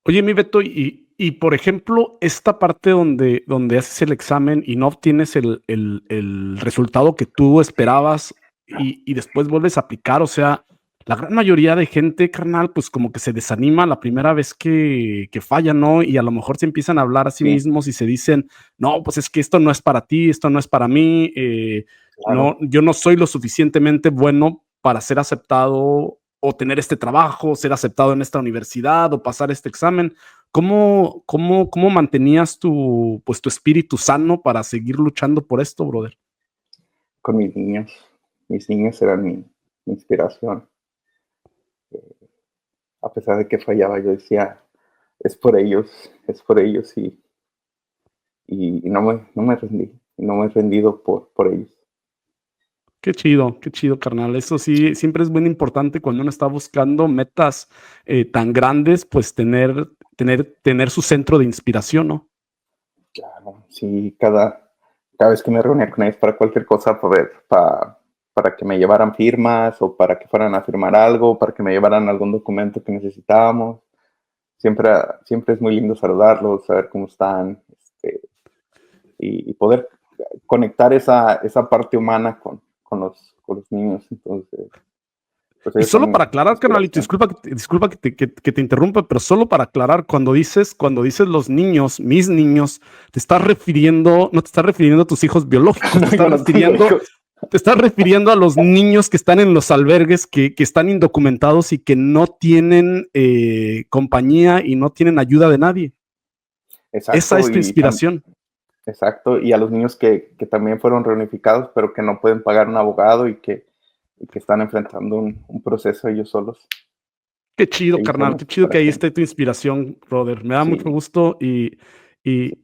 Oye, mi Beto, y por ejemplo, esta parte donde haces el examen y no obtienes el resultado que tú esperabas y después vuelves a aplicar, o sea, la gran mayoría de gente, carnal, pues como que se desanima la primera vez que falla, ¿no? Y a lo mejor se empiezan a hablar a sí mismos y se dicen, no, pues es que esto no es para ti, esto no es para mí, Claro. no, yo no soy lo suficientemente bueno para ser aceptado o tener este trabajo, ser aceptado en esta universidad o pasar este examen. ¿Cómo mantenías tu espíritu sano para seguir luchando por esto, brother? Con mis niños. Mis niños eran mi inspiración. A pesar de que fallaba, yo decía, es por ellos, y no me rendí, y no me he rendido por ellos. Qué chido, carnal. Eso sí, siempre es muy importante cuando uno está buscando metas tan grandes, pues tener su centro de inspiración, ¿no? Claro, sí, cada vez que me reunía con ellos para cualquier cosa, para que me llevaran firmas o para que fueran a firmar algo, para que me llevaran algún documento que necesitábamos, siempre es muy lindo saludarlos, saber cómo están, y poder conectar esa parte humana con los niños. Entonces, pues Y ellos solo son para aclarar, carnalito, inspiración. disculpa que te interrumpa, pero solo para aclarar, cuando dices los niños, mis niños, no te estás refiriendo a tus hijos biológicos, No, yo no tengo hijos. te estás refiriendo a los niños que están en los albergues, que están indocumentados y que no tienen compañía y no tienen ayuda de nadie. Esa Exacto, es tu inspiración. exacto, y a los niños que también fueron reunificados, pero que no pueden pagar un abogado y que están enfrentando un proceso ellos solos. Qué chido, Ellos son carnal, mi qué chido que ahí inspiración. esté tu inspiración, brother. Me da mucho Sí, gusto y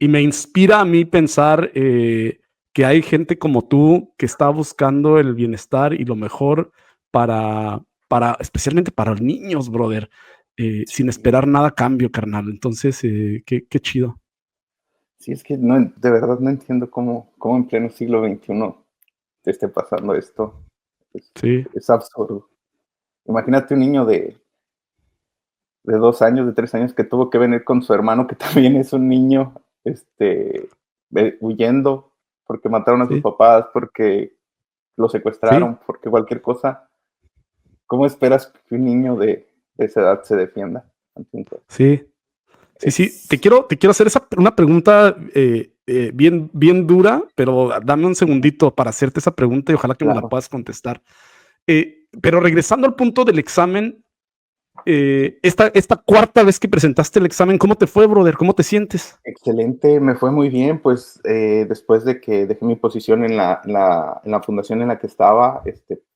me inspira a mí pensar que hay gente como tú que está buscando el bienestar y lo mejor especialmente para los niños, brother, sin sí, esperar nada a cambio, carnal. Entonces, qué chido. sí, es que no, de verdad no entiendo cómo en pleno siglo XXI te esté pasando esto. Es, Sí, es absurdo. Imagínate un niño de 2 años, de 3 años, que tuvo que venir con su hermano, que también es un niño, huyendo porque mataron a sus sí, papás, porque lo sí, secuestraron, porque cualquier cosa. ¿Cómo esperas que un niño de esa edad se defienda ante un juez? sí. Sí, sí, Es, te quiero hacer una pregunta bien dura, pero dame un segundito para hacerte esa pregunta y ojalá que me la claro, puedas contestar. Pero regresando al punto del examen, esta cuarta vez que presentaste el examen, ¿cómo te fue, brother? ¿Cómo te sientes? excelente, me fue muy bien, pues después de que dejé mi posición en la fundación en la que estaba,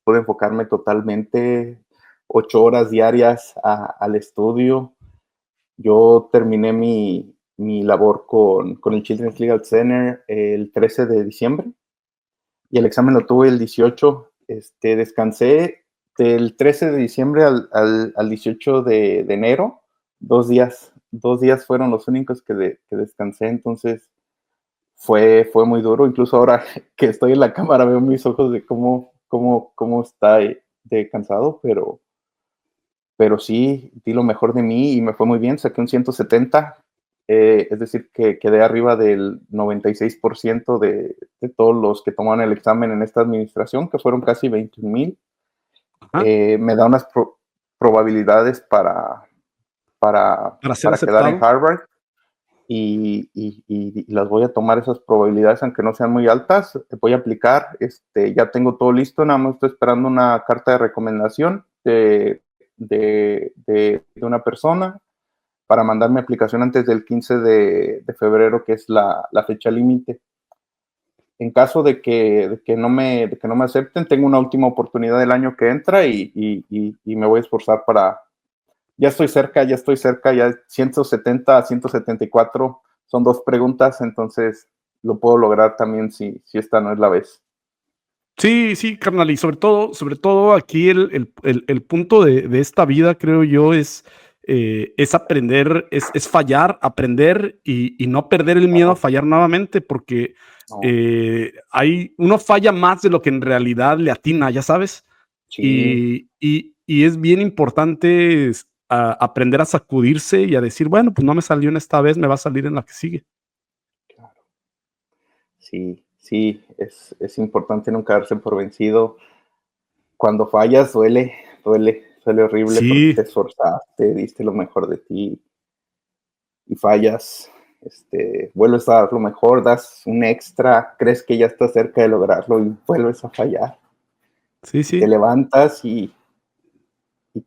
pude enfocarme totalmente 8 horas diarias al estudio. Yo terminé mi labor con el Children's Legal Center el 13 de diciembre y el examen lo tuve el 18. Descansé del 13 de diciembre al 18 de enero, 2 días. 2 días fueron los únicos que descansé, entonces fue muy duro. Incluso ahora que estoy en la cámara veo mis ojos de cómo está de cansado, pero sí, di lo mejor de mí y me fue muy bien. Saqué un 170, es decir, que quedé arriba del 96% de todos los que tomaron el examen en esta administración, que fueron casi 21,000. Ajá, Me da unas probabilidades para, para ser para quedar en aceptado. Harvard y las voy a tomar esas probabilidades, aunque no sean muy altas. Voy a aplicar, ya tengo todo listo, nada más estoy esperando una carta de recomendación de una persona para mandar mi aplicación antes del 15 de febrero, que es la fecha límite. En caso de que no me acepten, tengo una última oportunidad el año que entra y me voy a esforzar para. Ya estoy cerca, ya 170 a 174 son 2 preguntas, entonces lo puedo lograr también si esta no es la vez. Sí, sí, carnal, y sobre todo aquí el punto de esta vida, creo yo, es aprender, es fallar, aprender y no perder el miedo a Claro, fallar nuevamente, porque no, uno falla más de lo que en realidad le atina, ya sabes, sí, y es bien importante aprender a sacudirse y a decir, bueno, pues no me salió en esta vez, me va a salir en la que sigue. claro, sí, sí, es importante nunca darse por vencido. Cuando fallas duele horrible porque te Sí, esforzaste, diste lo mejor de ti y fallas, vuelves a dar lo mejor, das un extra, crees que ya estás cerca de lograrlo y vuelves a fallar. sí, Y te sí. levantas y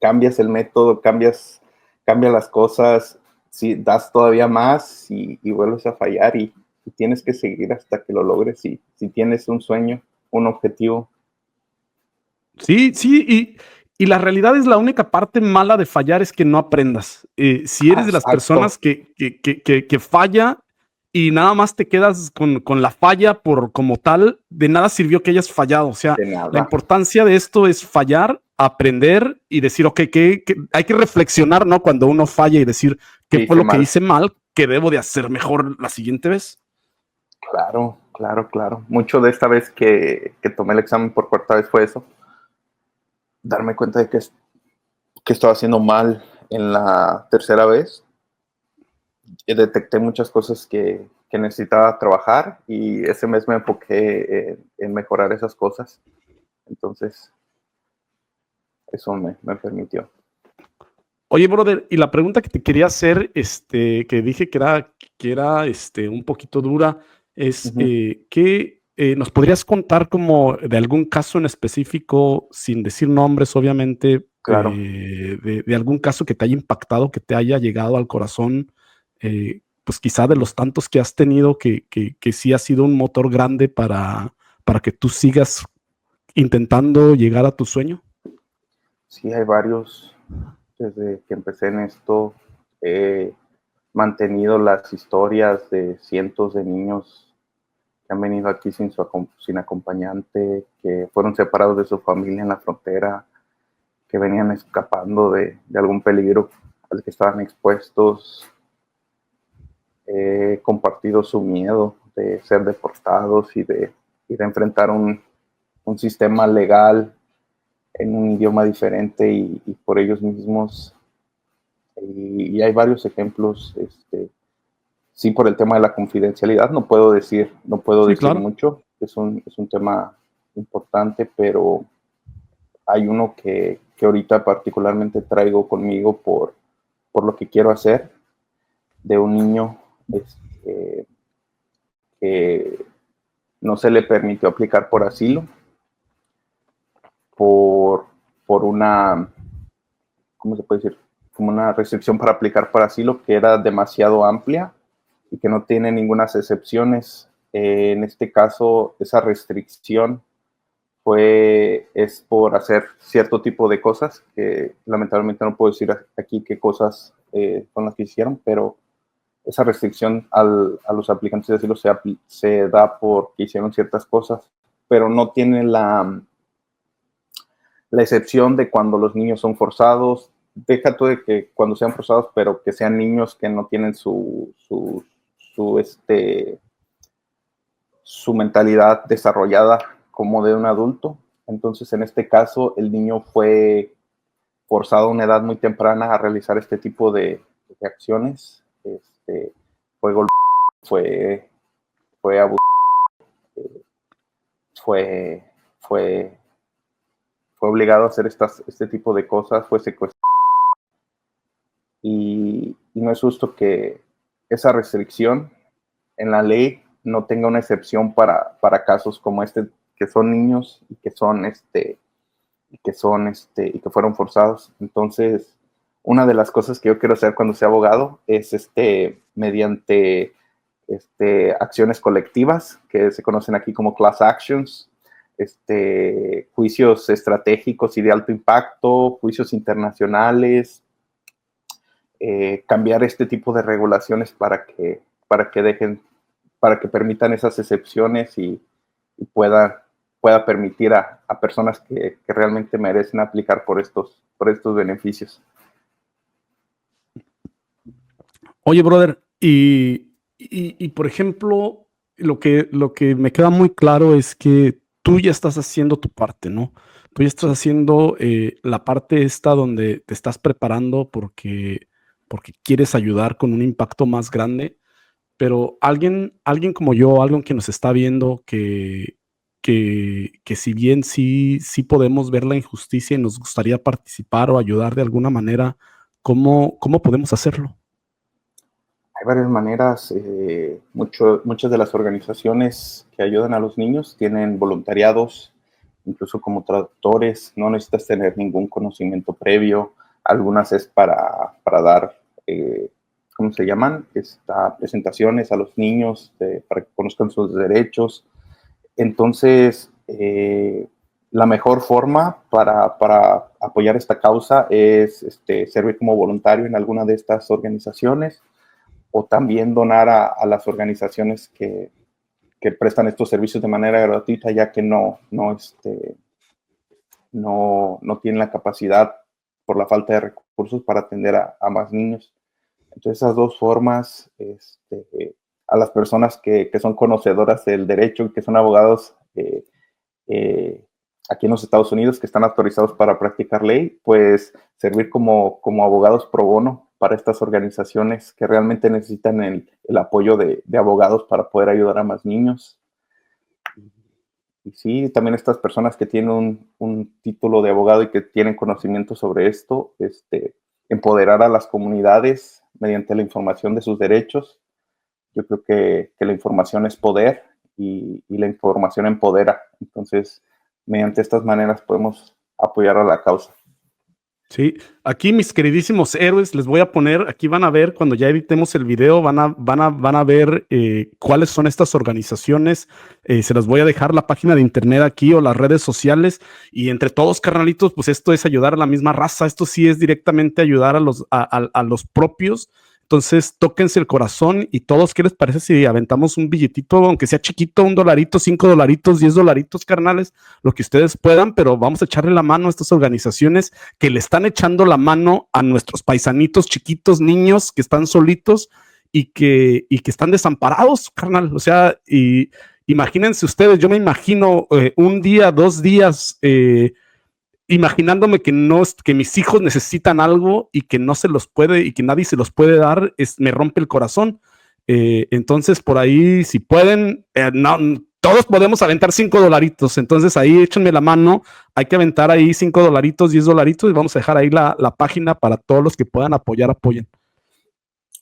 cambias el método, cambias las cosas, si das todavía más y vuelves a fallar y tienes que seguir hasta que lo logres. Y si tienes un sueño, un objetivo. Sí, sí, y la realidad es la única parte mala de fallar es que no aprendas. Si eres de las Exacto, personas que falla y nada más te quedas con la falla por como tal, de nada sirvió que hayas fallado. O sea, de la nada. importancia de esto es fallar, aprender y decir, ok, que hay que reflexionar, ¿no? Cuando uno falla y decir, ¿qué ¿Qué fue hice lo que mal? hice mal? ¿Qué debo de hacer mejor la siguiente vez? Claro, claro, claro. Mucho de esta vez que tomé el examen por cuarta vez fue eso. Darme cuenta de que estaba haciendo mal en la tercera vez. Detecté muchas cosas que necesitaba trabajar y ese mes me enfoqué en mejorar esas cosas. Entonces, eso me permitió. Oye, brother, y la pregunta que te quería hacer, que dije que era un poquito dura, es Ujú, que nos podrías contar como de algún caso en específico, sin decir nombres, obviamente, claro. de algún caso que te haya impactado, que te haya llegado al corazón, pues quizá de los tantos que has tenido, que sí ha sido un motor grande para que tú sigas intentando llegar a tu sueño. Sí, hay varios. Desde que empecé en esto, he mantenido las historias de cientos de niños que han venido aquí sin acompañante, que fueron separados de su familia en la frontera, que venían escapando de algún peligro al que estaban expuestos. He compartido su miedo de ser deportados y de enfrentar un sistema legal en un idioma diferente y por ellos mismos. Y hay varios ejemplos. Sí, por el tema de la confidencialidad no puedo Sí, decir claro. mucho. Es un tema importante, pero hay uno que ahorita particularmente traigo conmigo por lo que quiero hacer, de un niño que no se le permitió aplicar por asilo por, por una, ¿cómo se puede decir? Como una restricción para aplicar por asilo que era demasiado amplia y que no tiene ninguna excepciones. En este caso, esa restricción es por hacer cierto tipo de cosas, que lamentablemente no puedo decir aquí qué cosas son las que hicieron, pero esa restricción a los aplicantes de asilo se da porque hicieron ciertas cosas, pero no tiene la excepción de cuando los niños son forzados. Deja tú de que cuando sean forzados, pero que sean niños que no tienen su, su mentalidad desarrollada como de un adulto. Entonces, en este caso, el niño fue forzado a una edad muy temprana a realizar este tipo de acciones. Fue golpeado, fue, fue abusado, fue, fue, fue obligado a hacer este tipo de cosas, fue secuestrado. Y no es justo que esa restricción en la ley no tenga una excepción para casos como este, que son niños y y que fueron forzados. Entonces, una de las cosas que yo quiero hacer cuando sea abogado es mediante acciones colectivas que se conocen aquí como class actions, juicios estratégicos y de alto impacto, juicios internacionales, cambiar este tipo de regulaciones para que dejen, para que permitan esas excepciones y pueda permitir a personas que realmente merecen aplicar por estos beneficios. Oye, brother, y por ejemplo, lo que me queda muy claro es que tú ya estás haciendo tu parte, ¿no? Tú ya estás haciendo la parte esta donde te estás preparando porque quieres ayudar con un impacto más grande, pero alguien como yo, alguien que nos está viendo, que si bien sí podemos ver la injusticia y nos gustaría participar o ayudar de alguna manera, ¿cómo podemos hacerlo? Hay varias maneras. Muchas de las organizaciones que ayudan a los niños tienen voluntariados, incluso como traductores. No necesitas tener ningún conocimiento previo. Algunas es para dar, ¿cómo se llaman? Presentaciones a los niños para que conozcan sus derechos. Entonces, la mejor forma para apoyar esta causa es servir como voluntario en alguna de estas organizaciones o también donar a las organizaciones que prestan estos servicios de manera gratuita, ya que no tienen la capacidad por la falta de recursos para atender a más niños. Entonces, esas dos formas, a las personas que son conocedoras del derecho y que son abogados eh, aquí en los Estados Unidos, que están autorizados para practicar ley, pues servir como abogados pro bono para estas organizaciones que realmente necesitan el apoyo de abogados para poder ayudar a más niños. y sí, también estas personas que tienen un título de abogado y que tienen conocimiento sobre esto, empoderar a las comunidades mediante la información de sus derechos. Yo creo que la información es poder y la información empodera. Entonces, mediante estas maneras podemos apoyar a la causa. Sí, aquí mis queridísimos héroes, les voy a poner, aquí van a ver, cuando ya editemos el video, van a ver cuáles son estas organizaciones. Se las voy a dejar la página de internet aquí o las redes sociales. Y entre todos, carnalitos, pues esto es ayudar a la misma raza. Esto sí es directamente ayudar a los propios. Entonces, tóquense el corazón y todos, ¿qué les parece si aventamos un billetito, aunque sea chiquito, $1, $5, $10, carnales, lo que ustedes puedan, pero vamos a echarle la mano a estas organizaciones que le están echando la mano a nuestros paisanitos chiquitos, niños que están solitos y que están desamparados, carnal. O sea, y imagínense ustedes, yo me imagino un día, 2 días, imaginándome que mis hijos necesitan algo y que no se los puede y que nadie se los puede dar, me rompe el corazón. Entonces, por ahí, si pueden, no, todos podemos aventar $5. Entonces, ahí échenme la mano. Hay que aventar ahí $5, $10 y vamos a dejar ahí la página para todos los que puedan apoyar, apoyen.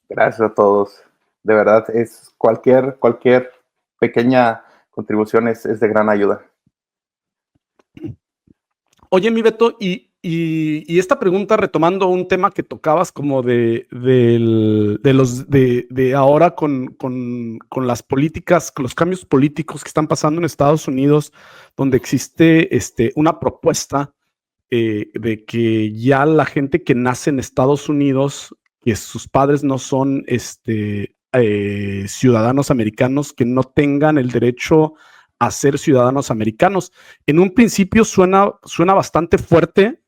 Gracias a todos. De verdad, es cualquier pequeña contribución es de gran ayuda. Oye, mi Beto, y esta pregunta retomando un tema que tocabas como de ahora con las políticas, con los cambios políticos que están pasando en Estados Unidos, donde existe una propuesta de que ya la gente que nace en Estados Unidos, que sus padres no son ciudadanos americanos, que no tengan el derecho a ser ciudadanos americanos. En un principio suena bastante fuerte,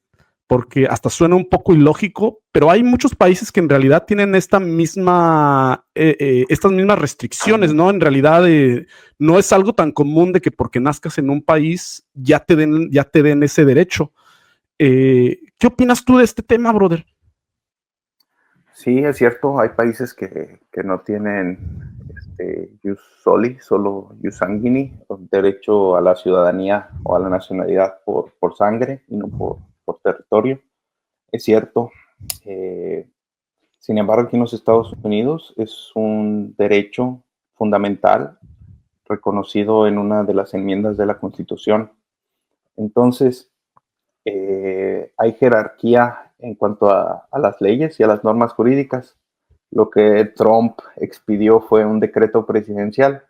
porque hasta suena un poco ilógico, pero hay muchos países que en realidad tienen estas mismas restricciones, ¿no? En realidad no es algo tan común de que porque nazcas en un país ya te den ese derecho. ¿Qué opinas tú de este tema, brother? Sí, es cierto, hay países que no tienen jus soli, solo jus sanguini, derecho a la ciudadanía o a la nacionalidad por sangre y no por territorio. Es cierto. Sin embargo, aquí en los Estados Unidos es un derecho fundamental reconocido en una de las enmiendas de la Constitución. Entonces, hay jerarquía en cuanto a las leyes y a las normas jurídicas. Lo que Trump expidió fue un decreto presidencial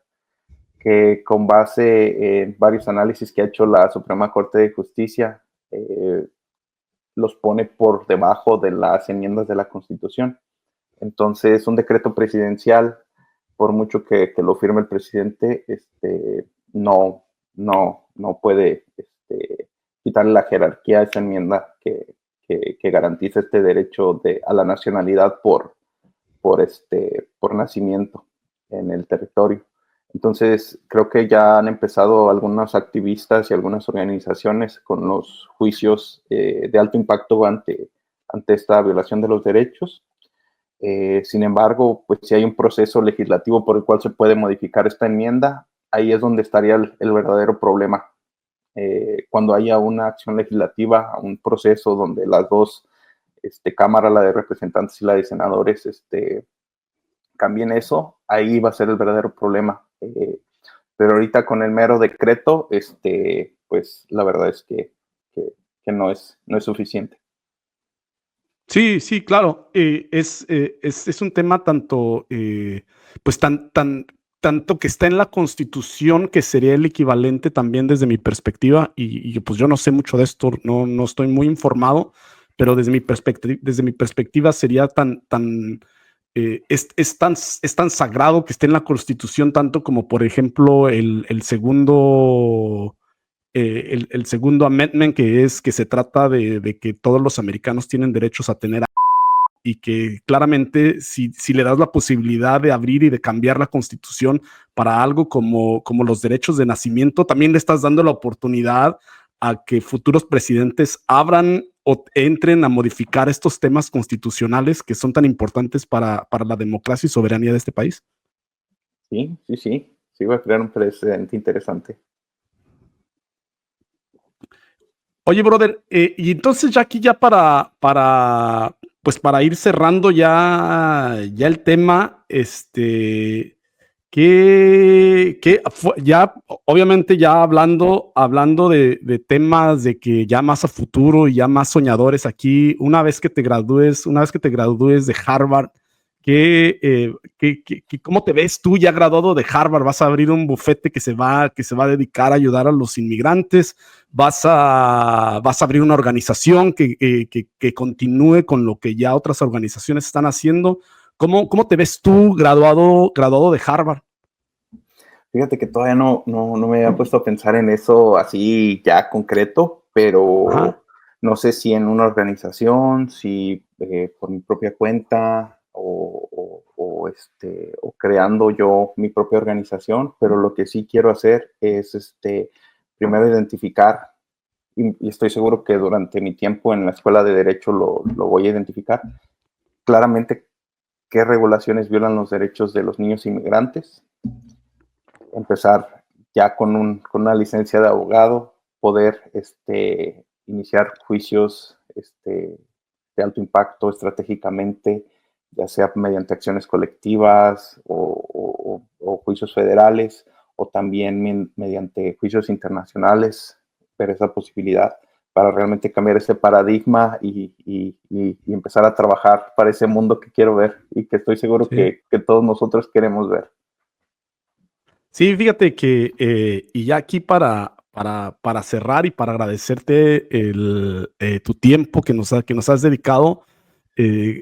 que, con base en varios análisis que ha hecho la Suprema Corte de Justicia, los pone por debajo de las enmiendas de la Constitución. Entonces, un decreto presidencial, por mucho que lo firme el presidente, no puede quitarle la jerarquía a esa enmienda que garantiza este derecho a la nacionalidad por nacimiento en el territorio. Entonces, creo que ya han empezado algunos activistas y algunas organizaciones con los juicios de alto impacto ante esta violación de los derechos. Sin embargo, pues si hay un proceso legislativo por el cual se puede modificar esta enmienda, ahí es donde estaría el verdadero problema. Cuando haya una acción legislativa, un proceso donde las dos cámaras, la de representantes y la de senadores, cambien eso, ahí va a ser el verdadero problema. Pero ahorita con el mero decreto, pues la verdad es que no es suficiente. Sí, sí, claro. Es un tema tanto, pues tanto que está en la Constitución, que sería el equivalente también desde mi perspectiva, y pues yo no sé mucho de esto, no estoy muy informado, pero desde mi perspectiva sería es tan sagrado que esté en la Constitución, tanto como, por ejemplo, el segundo amendment, que se trata de que todos los americanos tienen derechos a tener, y que claramente si le das la posibilidad de abrir y de cambiar la Constitución para algo como los derechos de nacimiento, también le estás dando la oportunidad a que futuros presidentes abran o entren a modificar estos temas constitucionales que son tan importantes para la democracia y soberanía de este país. Sí, va a crear un precedente interesante. Oye, brother, y entonces ya aquí ya pues para ir cerrando ya el tema, ya, obviamente ya hablando de temas de que ya más a futuro y ya más soñadores aquí, una vez que te gradúes de Harvard, ¿cómo te ves tú ya graduado de Harvard? ¿Vas a abrir un bufete que se va a dedicar a ayudar a los inmigrantes? ¿Vas a abrir una organización que continúe con lo que ya otras organizaciones están haciendo? ¿Cómo te ves tú graduado de Harvard? Fíjate que todavía no me había puesto a pensar en eso así ya concreto, pero Ajá. no sé si en una organización, si por mi propia cuenta o creando yo mi propia organización, pero lo que sí quiero hacer es primero identificar, y estoy seguro que durante mi tiempo en la escuela de Derecho lo voy a identificar claramente qué regulaciones violan los derechos de los niños inmigrantes, empezar ya con una licencia de abogado, poder iniciar juicios de alto impacto estratégicamente, ya sea mediante acciones colectivas o juicios federales, o también mediante juicios internacionales, ver esa posibilidad para realmente cambiar ese paradigma y empezar a trabajar para ese mundo que quiero ver y que estoy seguro Sí. que todos nosotros queremos ver. Sí, fíjate que, y ya aquí para cerrar y para agradecerte tu tiempo que nos has dedicado,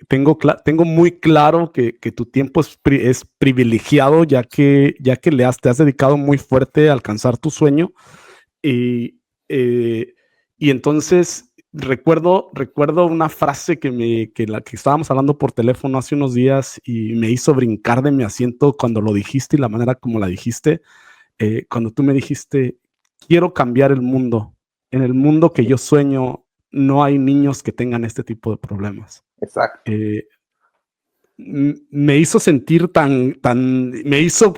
tengo muy claro que tu tiempo es privilegiado, ya que te has dedicado muy fuerte a alcanzar tu sueño. Y, eh, y entonces recuerdo una frase que estábamos hablando por teléfono hace unos días y me hizo brincar de mi asiento cuando lo dijiste y la manera como la dijiste, cuando tú me dijiste, quiero cambiar el mundo. En el mundo que yo sueño, no hay niños que tengan este tipo de problemas. Exacto. Me hizo sentir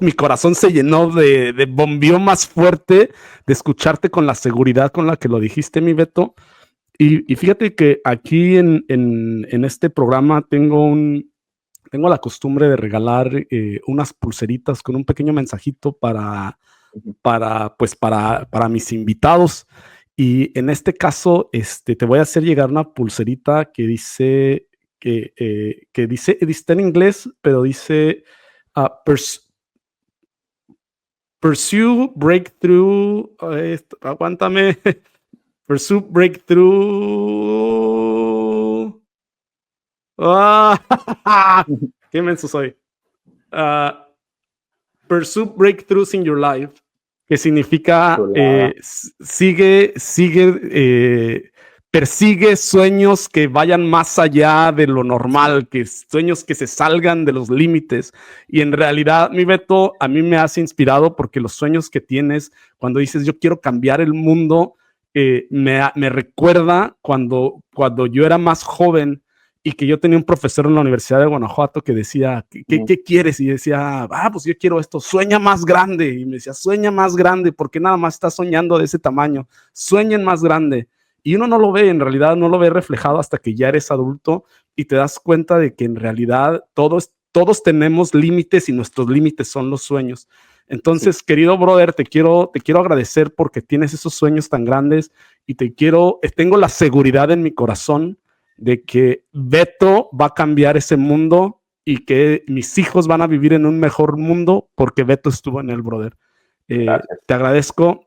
mi corazón se llenó de bombió más fuerte de escucharte con la seguridad con la que lo dijiste, mi Beto. Y fíjate que aquí en este programa tengo la costumbre de regalar unas pulseritas con un pequeño mensajito para mis invitados. Y en este caso, te voy a hacer llegar una pulserita que dice, está en inglés, pero dice, pursue breakthrough, aguántame, pursue breakthrough. Qué menso soy. Pursue breakthroughs in your life, que significa persigue sueños que vayan más allá de lo normal, que sueños que se salgan de los límites. Y en realidad, mi Beto, a mí me has inspirado porque los sueños que tienes, cuando dices yo quiero cambiar el mundo, me recuerda cuando yo era más joven y que yo tenía un profesor en la Universidad de Guanajuato que decía, ¿qué quieres? Y decía, pues yo quiero esto, sueña más grande. Y me decía, sueña más grande, porque nada más estás soñando de ese tamaño, sueñen más grande. Y uno no lo ve, en realidad no lo ve reflejado hasta que ya eres adulto y te das cuenta de que en realidad todos tenemos límites y nuestros límites son los sueños. Entonces, sí, querido brother, te quiero agradecer porque tienes esos sueños tan grandes y tengo la seguridad en mi corazón de que Beto va a cambiar ese mundo y que mis hijos van a vivir en un mejor mundo porque Beto estuvo en él, brother. Te agradezco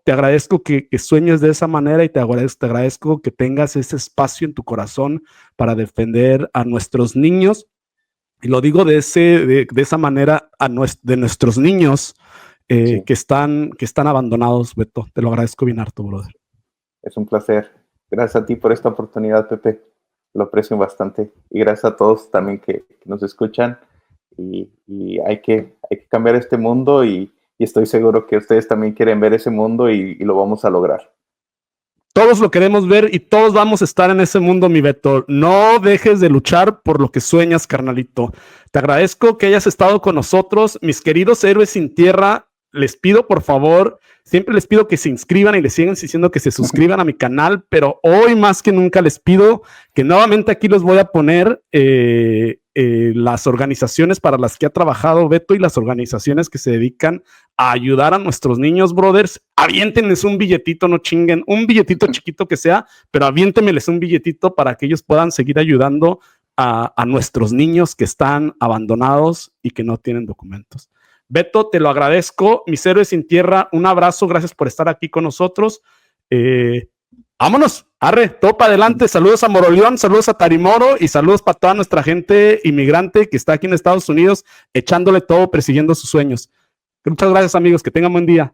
que sueñes de esa manera y te agradezco que tengas ese espacio en tu corazón para defender a nuestros niños. Y lo digo de esa manera de nuestros niños sí, que están abandonados, Beto. Te lo agradezco bien harto, brother. Es un placer. Gracias a ti por esta oportunidad, Pepe. Lo aprecio bastante. Y gracias a todos también que nos escuchan. Y hay que cambiar este mundo y estoy seguro que ustedes también quieren ver ese mundo y lo vamos a lograr. Todos lo queremos ver y todos vamos a estar en ese mundo, mi Beto. No dejes de luchar por lo que sueñas, carnalito. Te agradezco que hayas estado con nosotros, mis queridos héroes sin tierra. les pido, por favor, siempre les pido que se inscriban y les sigan diciendo que se suscriban a mi canal, pero hoy más que nunca les pido que nuevamente aquí les voy a poner las organizaciones para las que ha trabajado Beto y las organizaciones que se dedican a ayudar a nuestros niños, brothers. Aviéntenles un billetito, no chinguen, un billetito chiquito que sea, pero aviéntenles un billetito para que ellos puedan seguir ayudando a nuestros niños que están abandonados y que no tienen documentos. Beto, te lo agradezco. Mis héroes sin tierra, un abrazo. Gracias por estar aquí con nosotros. Vámonos. Arre, todo para adelante. Saludos a Moroleón, saludos a Tarimoro y saludos para toda nuestra gente inmigrante que está aquí en Estados Unidos echándole todo, persiguiendo sus sueños. Muchas gracias, amigos. Que tengan buen día.